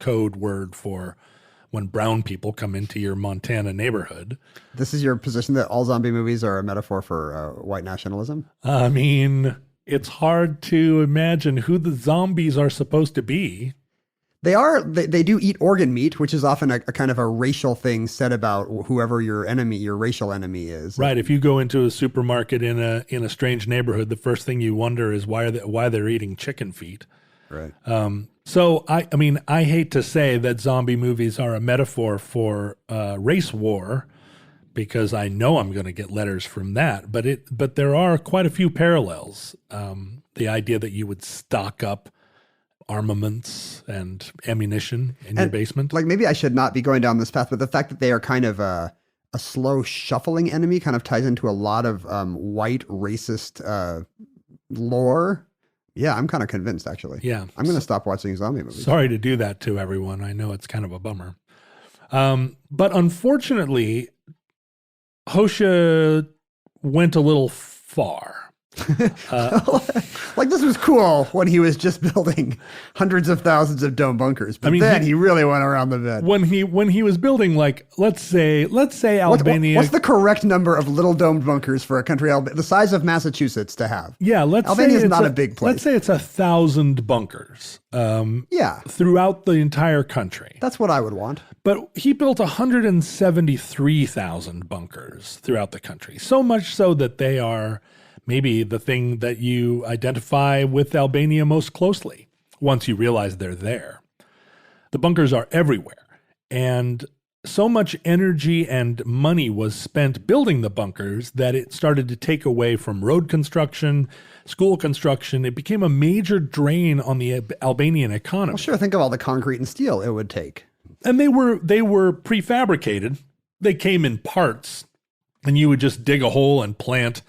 code word for when brown people come into your Montana neighborhood. This is your position that all zombie movies are a metaphor for white nationalism? I mean, it's hard to imagine who the zombies are supposed to be. They do eat organ meat, which is often a kind of a racial thing said about whoever your racial enemy is. Right. If you go into a supermarket in a strange neighborhood, the first thing you wonder is why they're eating chicken feet. Right. So I hate to say that zombie movies are a metaphor for race war, because I know I'm going to get letters from that. But there are quite a few parallels. The idea that you would stock up armaments and ammunition in your basement. Like, maybe I should not be going down this path, but the fact that they are kind of a slow shuffling enemy kind of ties into a lot of white racist lore. Yeah, I'm kind of convinced, actually. Yeah. I'm going to stop watching zombie movies. Sorry to do that to everyone. I know it's kind of a bummer. But unfortunately, Hosha went a little far. Like, this was cool when he was just building hundreds of thousands of dome bunkers, but then he really went around the bend. When he was building, like, let's say Albania. What's the correct number of little domed bunkers for a country the size of Massachusetts to have? Yeah, Albania is not a big place. Let's say it's 1,000 bunkers. Throughout the entire country. That's what I would want. But he built 173,000 bunkers throughout the country. So much so that they are maybe the thing that you identify with Albania most closely once you realize they're there. The bunkers are everywhere. And so much energy and money was spent building the bunkers that it started to take away from road construction, school construction. It became a major drain on the Albanian economy. Well, sure, think of all the concrete and steel it would take. And they were prefabricated. They came in parts, and you would just dig a hole and plant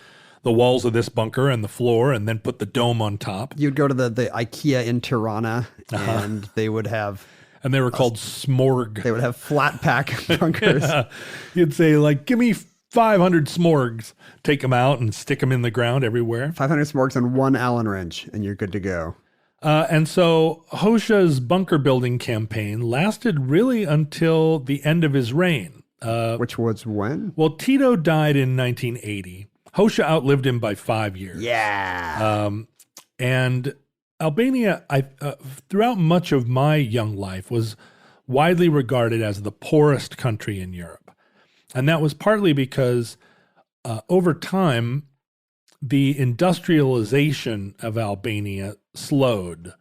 the walls of this bunker and the floor, and then put the dome on top. You'd go to the IKEA in Tirana, and they would have... And they were called smorg. They would have flat pack bunkers. Yeah. You'd say, like, give me 500 smorgs. Take them out and stick them in the ground everywhere. 500 smorgs and one Allen wrench, and you're good to go. And so Hosha's bunker building campaign lasted really until the end of his reign. Which was when? Well, Tito died in 1980. Hosha outlived him by 5 years. Yeah. And Albania, throughout much of my young life, was widely regarded as the poorest country in Europe. And that was partly because over time, the industrialization of Albania slowed.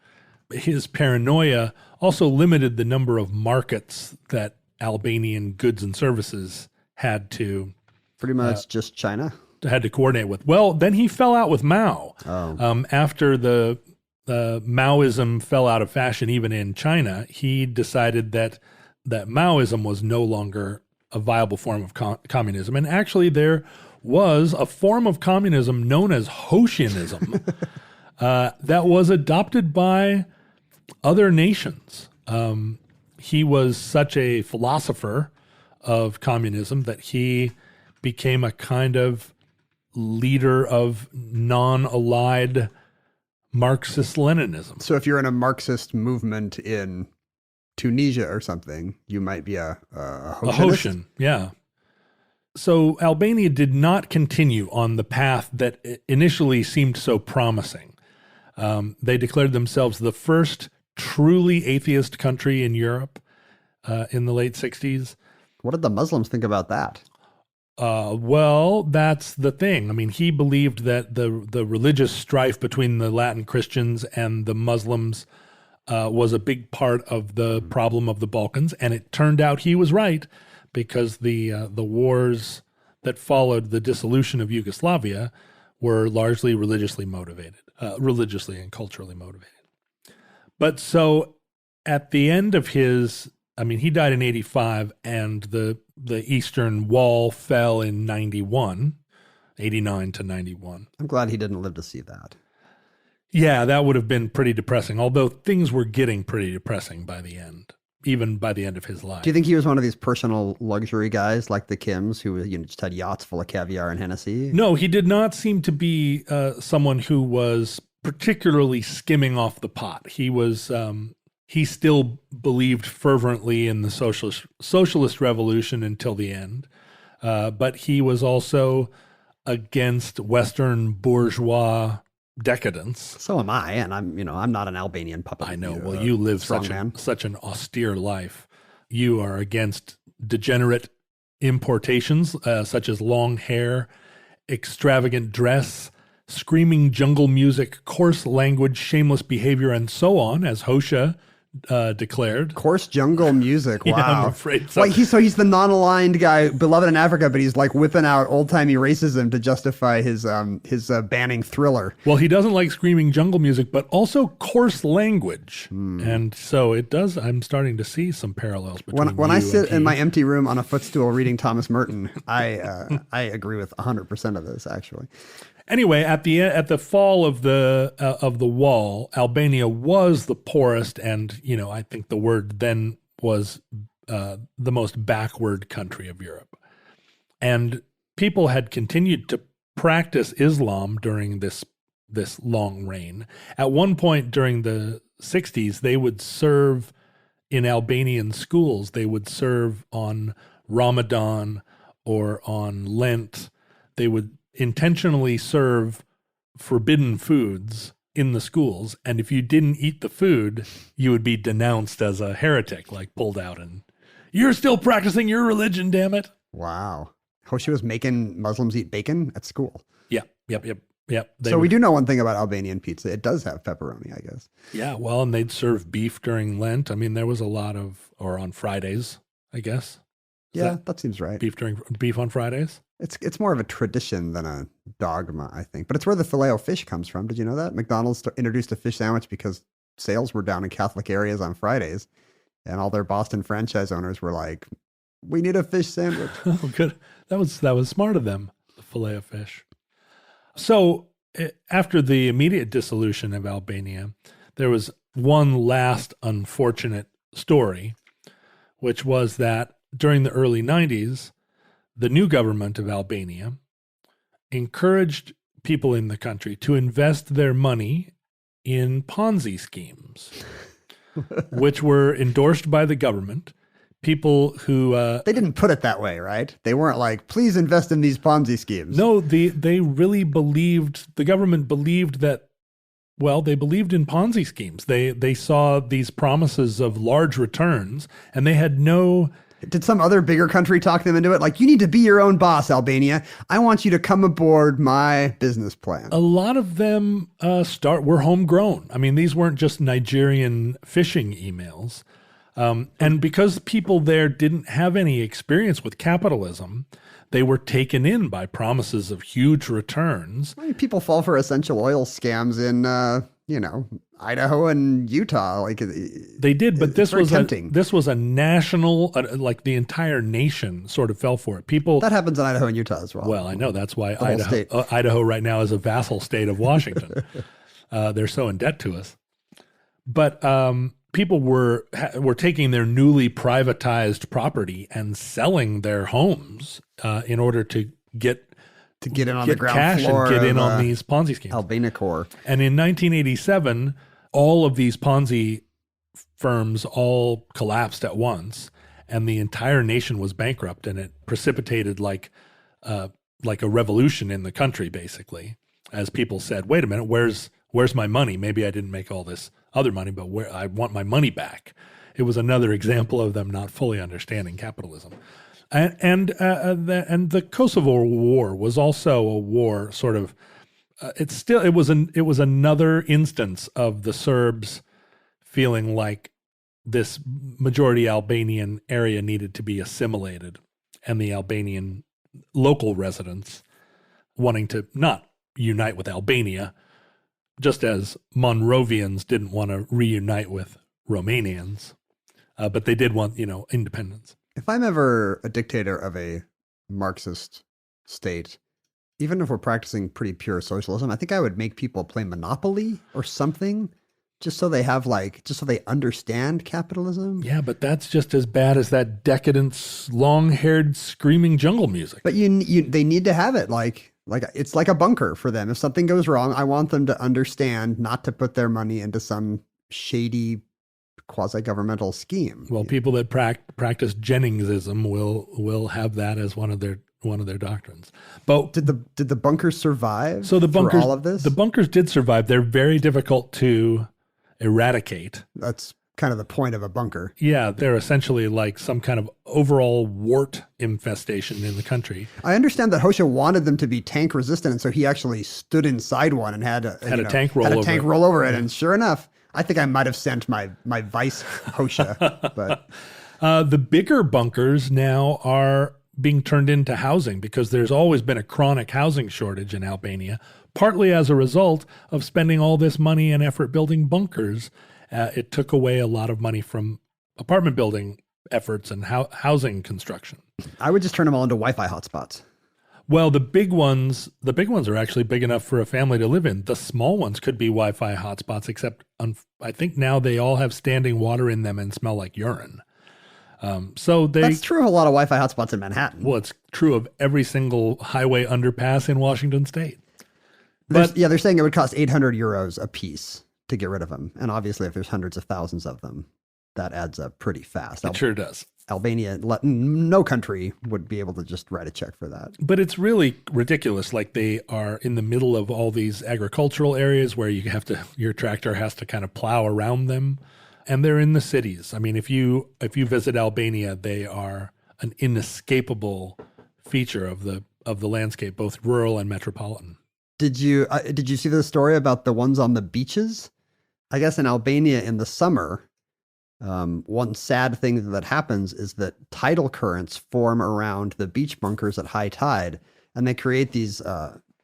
His paranoia also limited the number of markets that Albanian goods and services had to... Pretty much just China? Had to coordinate with. Well, then he fell out with Mao. Oh. After the Maoism fell out of fashion, even in China, he decided that Maoism was no longer a viable form of communism. And actually, there was a form of communism known as Hoshianism that was adopted by other nations. He was such a philosopher of communism that he became a kind of leader of non-allied Marxist-Leninism. So if you're in a Marxist movement in Tunisia or something, you might be a Hoshianist? A Hoshian, yeah. So Albania did not continue on the path that initially seemed so promising. They declared themselves the first truly atheist country in Europe in the late 60s. What did the Muslims think about that? Well, that's the thing. I mean, he believed that the religious strife between the Latin Christians and the Muslims was a big part of the problem of the Balkans, and it turned out he was right, because the wars that followed the dissolution of Yugoslavia were largely religiously and culturally motivated. But so at the end of his, I mean, he died in 85, and the Eastern Wall fell in 91, 89 to 91. I'm glad he didn't live to see that. Yeah, that would have been pretty depressing, although things were getting pretty depressing by the end, even by the end of his life. Do you think he was one of these personal luxury guys like the Kims who just had yachts full of caviar and Hennessy? No, he did not seem to be someone who was particularly skimming off the pot. He he still believed fervently in the socialist revolution until the end. But he was also against Western bourgeois decadence. So am I, and I'm not an Albanian puppet. I know. Well, you live such an austere life. You are against degenerate importations, such as long hair, extravagant dress, screaming jungle music, coarse language, shameless behavior, and so on, as Hosha declared. Coarse jungle music. Wow. Yeah, I'm afraid so. Like he's the non-aligned guy, beloved in Africa, but he's like whipping out old-timey racism to justify his banning Thriller. Well, he doesn't like screaming jungle music, but also coarse language. And so it does. I'm starting to see some parallels between when I sit in my empty room on a footstool reading Thomas Merton, I agree with 100% of this, actually. Anyway, at the fall of the wall, Albania was the poorest, and I think the word then was the most backward country of Europe. And people had continued to practice Islam during this long reign. At one point during the 60s, they would serve in Albanian schools. They would serve on Ramadan or on Lent. They would intentionally serve forbidden foods in the schools, and if you didn't eat the food, you would be denounced as a heretic, like pulled out, and you're still practicing your religion, damn it. Wow. Hoshi was making Muslims eat bacon at school. Yep. We do know one thing about Albanian pizza. It does have pepperoni, I guess. Yeah, well, and they'd serve beef during Lent. I mean, there was a lot or on Fridays, I guess. That seems right. Beef on Fridays? It's more of a tradition than a dogma, I think. But it's where the Filet-O-Fish comes from. Did you know that? McDonald's introduced a fish sandwich because sales were down in Catholic areas on Fridays. And all their Boston franchise owners were like, we need a fish sandwich. Oh, good. That was smart of them, the Filet-O-Fish. So after the immediate dissolution of Albania, there was one last unfortunate story, which was that during the early 90s, the new government of Albania encouraged people in the country to invest their money in Ponzi schemes, which were endorsed by the government. People who... they didn't put it that way, right? They weren't like, please invest in these Ponzi schemes. No, they really believed, the government believed that, well, they believed in Ponzi schemes. They saw these promises of large returns, and they had no... Did some other bigger country talk them into it? Like, you need to be your own boss, Albania. I want you to come aboard my business plan. A lot of them were homegrown. I mean, these weren't just Nigerian phishing emails. And because people there didn't have any experience with capitalism, they were taken in by promises of huge returns. I mean, people fall for essential oil scams in, Idaho and Utah. Like they did, but this was a national, like the entire nation sort of fell for it. People that happens in Idaho and Utah as well. Well, I know that's why Idaho right now is a vassal state of Washington. They're so in debt to us, but people were taking their newly privatized property and selling their homes in order to get in on the ground cash floor and get in on these Ponzi schemes. Albaniacor. And in 1987, all of these Ponzi firms all collapsed at once, and the entire nation was bankrupt, and it precipitated like a revolution in the country, basically, as people said, wait a minute, where's my money? Maybe I didn't make all this other money, but I want my money back. It was another example of them not fully understanding capitalism. And the Kosovo War was also a war, sort of. It was another instance of the Serbs feeling like this majority Albanian area needed to be assimilated, and the Albanian local residents wanting to not unite with Albania, just as Monrovians didn't want to reunite with Romanians, but they did want independence. If I'm ever a dictator of a Marxist state, even if we're practicing pretty pure socialism, I think I would make people play Monopoly or something, just so they understand capitalism. Yeah, but that's just as bad as that decadent, long-haired, screaming jungle music. But they need to have it like it's like a bunker for them. If something goes wrong, I want them to understand not to put their money into some shady quasi-governmental scheme. Well, people that practice Jenningsism will have that as one of their doctrines. But Did the bunkers survive? so the bunkers, through all of this? the bunkers did survive. They're very difficult to eradicate. That's kind of the point of a bunker. Yeah, they're essentially like some kind of overall wart infestation in the country. I understand that Hosha wanted them to be tank resistant, and so he actually stood inside one and had a tank roll over it. And sure enough, I think I might have sent my vice Hosha. But The bigger bunkers now are being turned into housing because there's always been a chronic housing shortage in Albania, partly as a result of spending all this money and effort building bunkers. It took away a lot of money from apartment building efforts and housing construction. I would just turn them all into Wi-Fi hotspots. Well, the big ones are actually big enough for a family to live in. The small ones could be Wi-Fi hotspots, except I think now they all have standing water in them and smell like urine. That's true of a lot of Wi-Fi hotspots in Manhattan. Well, it's true of every single highway underpass in Washington State. They're saying it would cost 800 euros a piece to get rid of them. And obviously, if there's hundreds of thousands of them, that adds up pretty fast. It sure does. Albania, no country would be able to just write a check for that. But it's really ridiculous. Like they are in the middle of all these agricultural areas where your tractor has to kind of plow around them. And they're in the cities. I mean, if you visit Albania, they are an inescapable feature of the landscape, both rural and metropolitan. Did you see the story about the ones on the beaches? I guess in Albania in the summer, one sad thing that happens is that tidal currents form around the beach bunkers at high tide, and they create these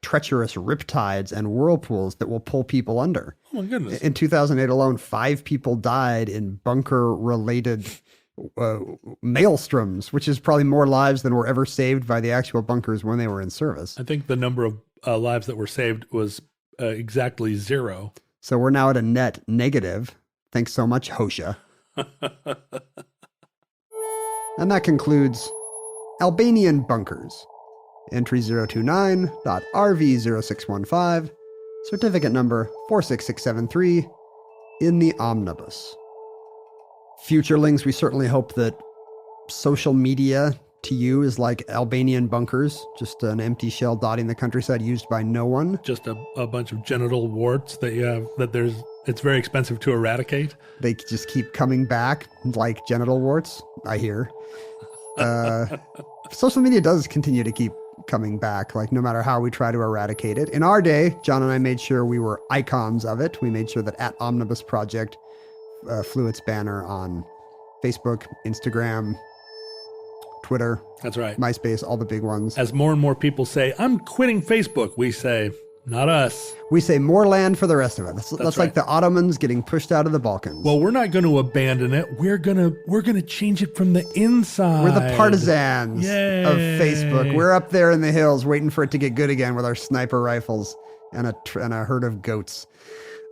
treacherous riptides and whirlpools that will pull people under. Oh my goodness. In 2008 alone, 5 people died in bunker-related maelstroms, which is probably more lives than were ever saved by the actual bunkers when they were in service. I think the number of lives that were saved was exactly 0. So we're now at a net negative. Thanks so much, Hosha. And that concludes Albanian bunkers. Entry 029.RV0615, certificate number 46673, in the omnibus. Futurelings, we certainly hope that social media to you is like Albanian bunkers, just an empty shell dotting the countryside used by no one. Just a bunch of genital warts that you have, it's very expensive to eradicate. They just keep coming back like genital warts, I hear. Social media does continue to keep coming back, like no matter how we try to eradicate it. In our day, John and I made sure we were icons of it. We made sure that @Omnibus Project flew its banner on Facebook, Instagram, Twitter. That's right. MySpace, all the big ones. As more and more people say, I'm quitting Facebook, we say, not us. We say more land for the rest of it. That's right. Like the Ottomans getting pushed out of the Balkans. Well, we're not going to abandon it. We're gonna change it from the inside. We're the partisans Yay. of Facebook. We're up there in the hills waiting for it to get good again with our sniper rifles and a herd of goats.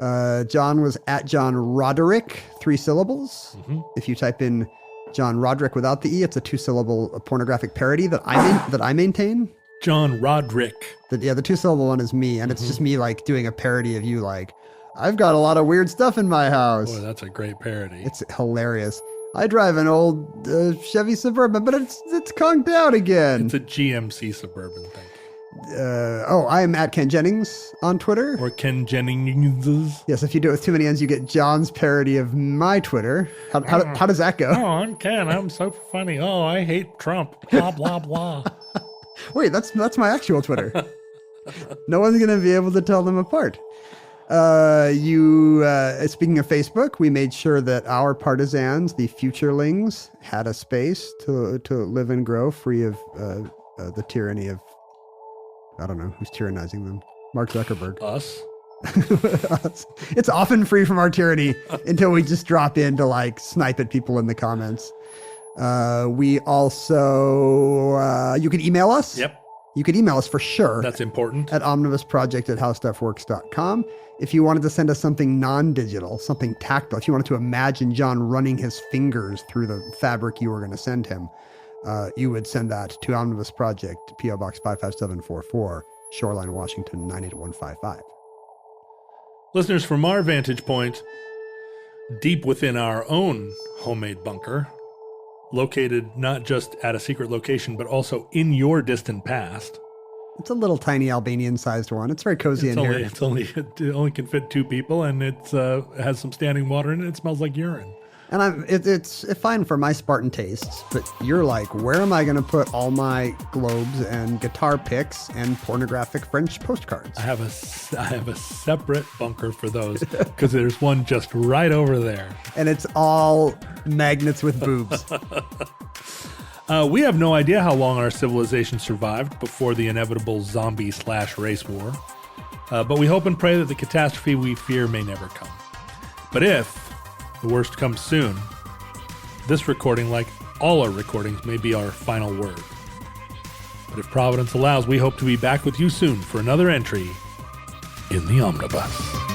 John was @John Roderick, 3 syllables. Mm-hmm. If you type in John Roderick without the E, it's a 2-syllable pornographic parody that I maintain. John Roderick. The 2-syllable one is me, and it's just me like doing a parody of you, like, I've got a lot of weird stuff in my house. Boy, that's a great parody. It's hilarious. I drive an old Chevy Suburban, but it's conked out again. It's a GMC Suburban thing. I'm @Ken Jennings on Twitter. Or Ken Jennings. Yes, if you do it with too many N's, you get John's parody of my Twitter. How does that go? Oh, I'm Ken. I'm so funny. Oh, I hate Trump. Blah, blah, blah. Wait, that's my actual Twitter. No one's going to be able to tell them apart. Speaking of Facebook, we made sure that our partisans, the futurelings, had a space to live and grow free of the tyranny of, I don't know, who's tyrannizing them? Mark Zuckerberg. Us. It's often free from our tyranny until we just drop in to like snipe at people in the comments. We also, you can email us. Yep. You could email us for sure. That's important. At omnibusproject@howstuffworks.com. If you wanted to send us something non-digital, something tactile, if you wanted to imagine John running his fingers through the fabric you were going to send him, you would send that to Omnibus Project, P.O. Box 55744, Shoreline, Washington, 98155. Listeners, from our vantage point, deep within our own homemade bunker, located not just at a secret location, but also in your distant past. It's a little tiny Albanian-sized one. It's very cozy in here. It only can fit 2 people, and it has some standing water in it. It smells like urine. And it's fine for my Spartan tastes, but you're like, where am I going to put all my globes and guitar picks and pornographic French postcards? I have a separate bunker for those because there's one just right over there. And it's all magnets with boobs. We have no idea how long our civilization survived before the inevitable zombie/race war. But we hope and pray that the catastrophe we fear may never come. But if the worst comes soon, this recording, like all our recordings, may be our final word. But if Providence allows, we hope to be back with you soon for another entry in the Omnibus.